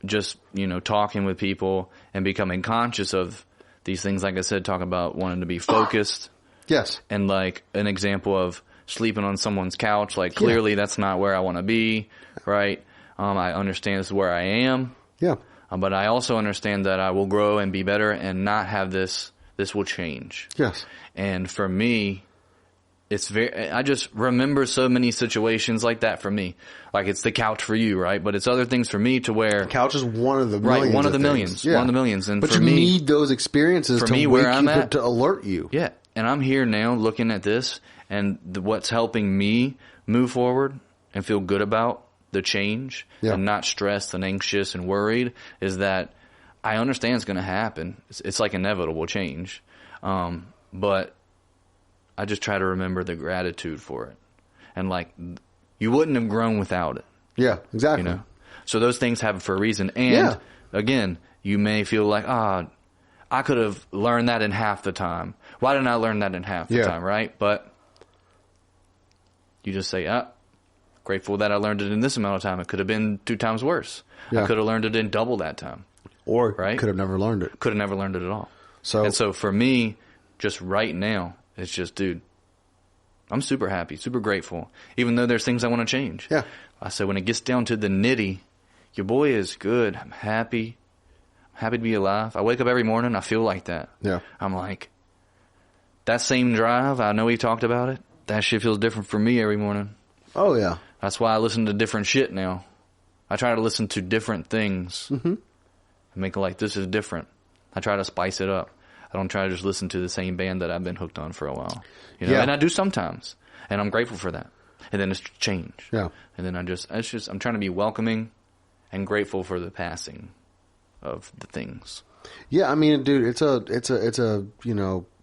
just, talking with people and becoming conscious of these things, like I said, talking about wanting to be focused. Yes. And like an example of sleeping on someone's couch, like clearly that's not where I want to be, right? I understand this is where I am. Yeah. But I also understand that I will grow and be better and not have this will change. Yes. And for me, I just remember so many situations like that for me. Like, it's the couch for you, right? But it's other things for me to where... Couch is one of the millions. Right, one of the things. millions. Yeah. One of the millions. And but for you me, need those experiences for to me, wake where I'm you at, to alert you. Yeah. And I'm here now looking at this, and what's helping me move forward and feel good about the change and not stressed and anxious and worried is that I understand it's going to happen. It's like inevitable change. But I just try to remember the gratitude for it. And like, you wouldn't have grown without it. Yeah, exactly. So those things happen for a reason. And again, you may feel like, I could have learned that in half the time. Why didn't I learn that in half the time, right? But you just say, grateful that I learned it in this amount of time. It could have been 2 times worse. I could have learned it in double that time. Or right? could have never learned it. Could have never learned it at all. So for me, just right now, it's just, dude, I'm super happy, super grateful, even though there's things I want to change. Yeah. I said, when it gets down to the nitty, your boy is good. I'm happy. I'm happy to be alive. I wake up every morning. I feel like that. Yeah. I'm like, that same drive, I know we talked about it. That shit feels different for me every morning. Oh, yeah. That's why I listen to different shit now. I try to listen to different things. Mm-hmm. And make it like, this is different. I try to spice it up. I don't try to just listen to the same band that I've been hooked on for a while. And I do sometimes. And I'm grateful for that. And then it's change. Yeah. And then I'm trying to be welcoming and grateful for the passing of the things. Yeah, I mean, dude, it's a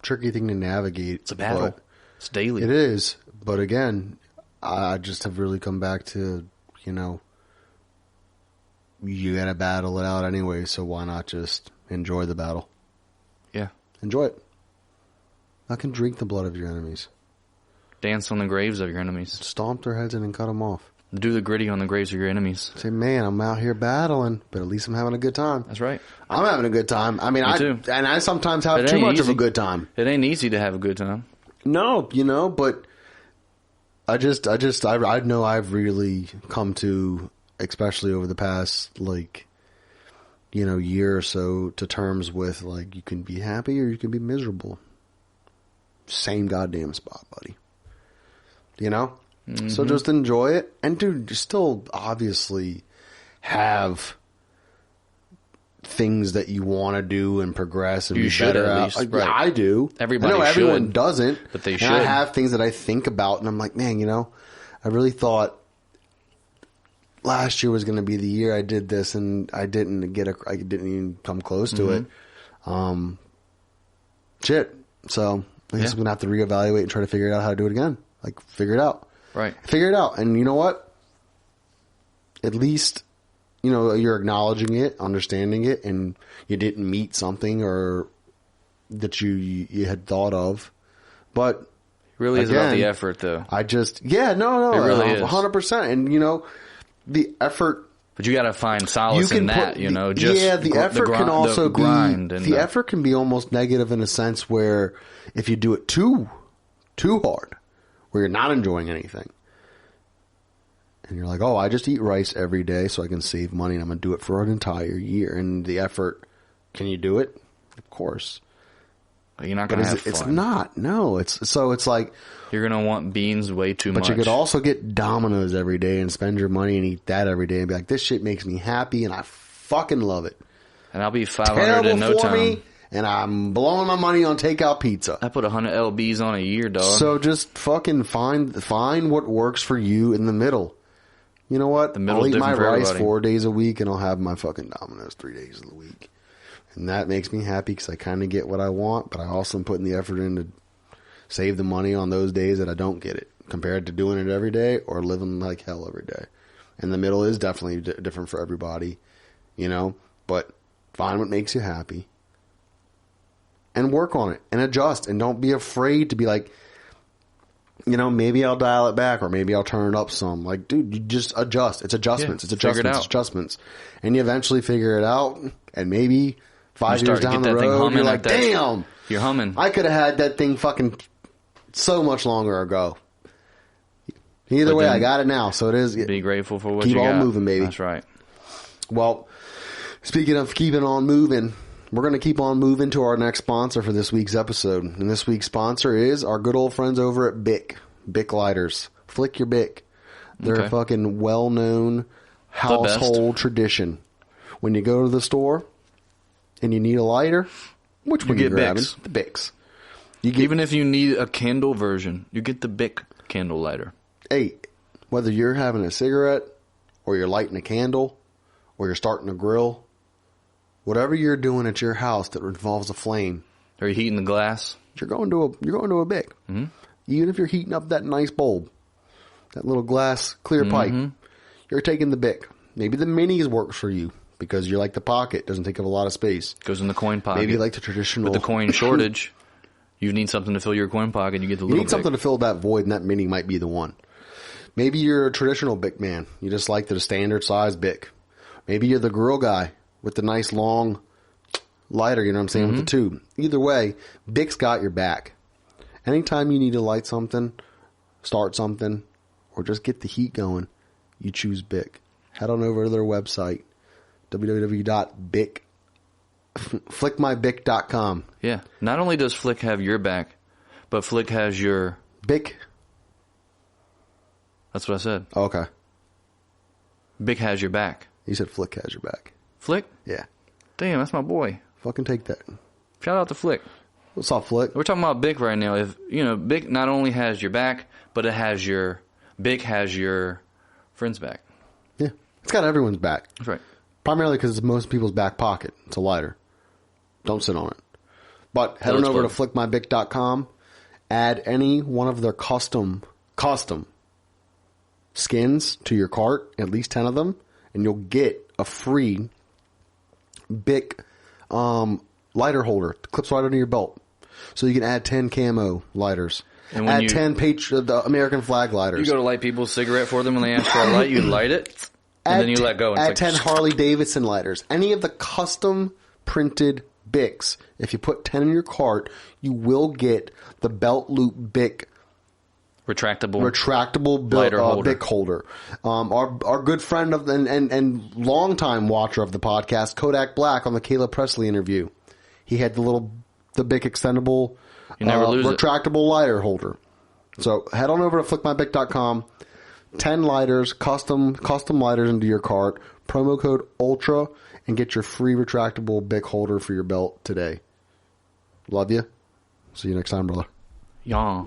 tricky thing to navigate. It's a battle. It's daily. It is. But again, I just have really come back to, you gotta battle it out anyway, so why not just enjoy the battle? Yeah. Enjoy it. I can drink the blood of your enemies. Dance on the graves of your enemies. Stomp their heads in and cut them off. Do the gritty on the graves of your enemies. Say, man, I'm out here battling, but at least I'm having a good time. That's right. I'm having a good time. I mean, Me too. And I sometimes have too much of a good time. It ain't easy to have a good time. No, but I know I've really come to, especially over the past, year or so, to terms with, you can be happy or you can be miserable. Same goddamn spot, buddy. Mm-hmm. So just enjoy it. And dude, you still obviously have things that you want to do and progress and you be should better at at. least, right. I do. Everybody I know everyone should, doesn't. but they and should. I have things that I think about and I'm like, man, I really thought last year was going to be the year I did this and I didn't even come close to it. Shit. So I guess I'm going to have to reevaluate and try to figure out how to do it again. Figure it out. Right. Figure it out. And you know what? At least, you're acknowledging it, understanding it, and you didn't meet something or that you had thought of. But it really is about the effort, though. It really is 100%. And the effort. But you got to find solace in that. The effort can also be grind. The effort can be almost negative in a sense where if you do it too hard, where you're not enjoying anything. And you're like, oh, I just eat rice every day so I can save money and I'm going to do it for an entire year. And the effort, can you do it? Of course. You're not going to have fun. It's not. No. It's like... You're going to want beans way too much. But you could also get Domino's every day and spend your money and eat that every day and be like, this shit makes me happy and I fucking love it. And I'll be 500 in no time. Me, and I'm blowing my money on takeout pizza. I put 100 LBs on a year, dog. So just fucking find what works for you in the middle. You know what? The middle's I'll eat my different for rice everybody. 4 days a week, and I'll have my fucking Domino's 3 days of the week. And that makes me happy because I kind of get what I want, but I also am putting the effort in to save the money on those days that I don't get it, compared to doing it every day or living like hell every day. And the middle is definitely different for everybody, you know, but find what makes you happy and work on it and adjust, and don't be afraid to be like, you know, maybe I'll dial it back or maybe I'll turn it up some. Like, dude, you just adjust. It's adjustments. Yeah, it's adjustments. It's adjustments. And you eventually figure it out. And maybe 5 years down the road, you're like, damn. You're humming. I could have had that thing fucking so much longer ago. Either way, I got it now. So it is. Be grateful for what you got. Keep on moving, baby. That's right. Well, speaking of keeping on moving, we're going to keep on moving to our next sponsor for this week's episode. And this week's sponsor is our good old friends over at Bic. Bic lighters. Flick your Bic. They're a fucking well-known household tradition. When you go to the store and you need a lighter, which one are you grabbing? Bics. The Bics. Even if you need a candle version, you get the Bic candle lighter. Hey, whether you're having a cigarette or you're lighting a candle or you're starting a grill, whatever you're doing at your house that involves a flame, Are you heating the glass? you're going to a Bic. Mm-hmm. Even if you're heating up that nice bulb, that little glass clear pipe, you're taking the Bic. Maybe the minis works for you because you like the pocket, doesn't take up a lot of space. Goes in the coin pocket. Maybe you like the traditional. With the coin shortage, you need something to fill your coin pocket. You get the little. You need something to fill that void, and that mini might be the one. Maybe you're a traditional Bic man. You just like the standard size Bic. Maybe you're the grill guy with the nice long lighter, you know what I'm saying, with the tube. Either way, Bic's got your back. Anytime you need to light something, start something, or just get the heat going, you choose Bic. Head on over to their website, flickmybic.com. Yeah. Not only does Flick have your back, but Flick has your... Bic. That's what I said. Oh, okay. Bic has your back. You said Flick has your back. Flick? Yeah. Damn, that's my boy. Fucking take that. Shout out to Flick. What's up, Flick? We're talking about Bic right now. If Bic not only has your back, but Bic has your friend's back. Yeah. It's got everyone's back. That's right. Primarily because it's most people's back pocket. It's a lighter. Don't sit on it. But head on over to flickmybic.com. Add any one of their custom skins to your cart, at least 10 of them, and you'll get a free Bic lighter holder. It clips right under your belt. So you can add 10 camo lighters. And when add 10 the American flag lighters. You go to light people's cigarette for them when they ask for a light, you light it, and then you let go. And add 10 Harley Davidson lighters. Any of the custom printed Bics. If you put 10 in your cart, you will get the belt loop Bic retractable lighter holder. Bic holder. Our good friend and longtime watcher of the podcast, Kodak Black, on the Caleb Presley interview, he had the Bic extendable retractable lighter holder. So head on over to flickmybic.com. 10 lighters, custom lighters into your cart. Promo code ULTRA and get your free retractable Bic holder for your belt today. Love you. See you next time, brother. Yeah.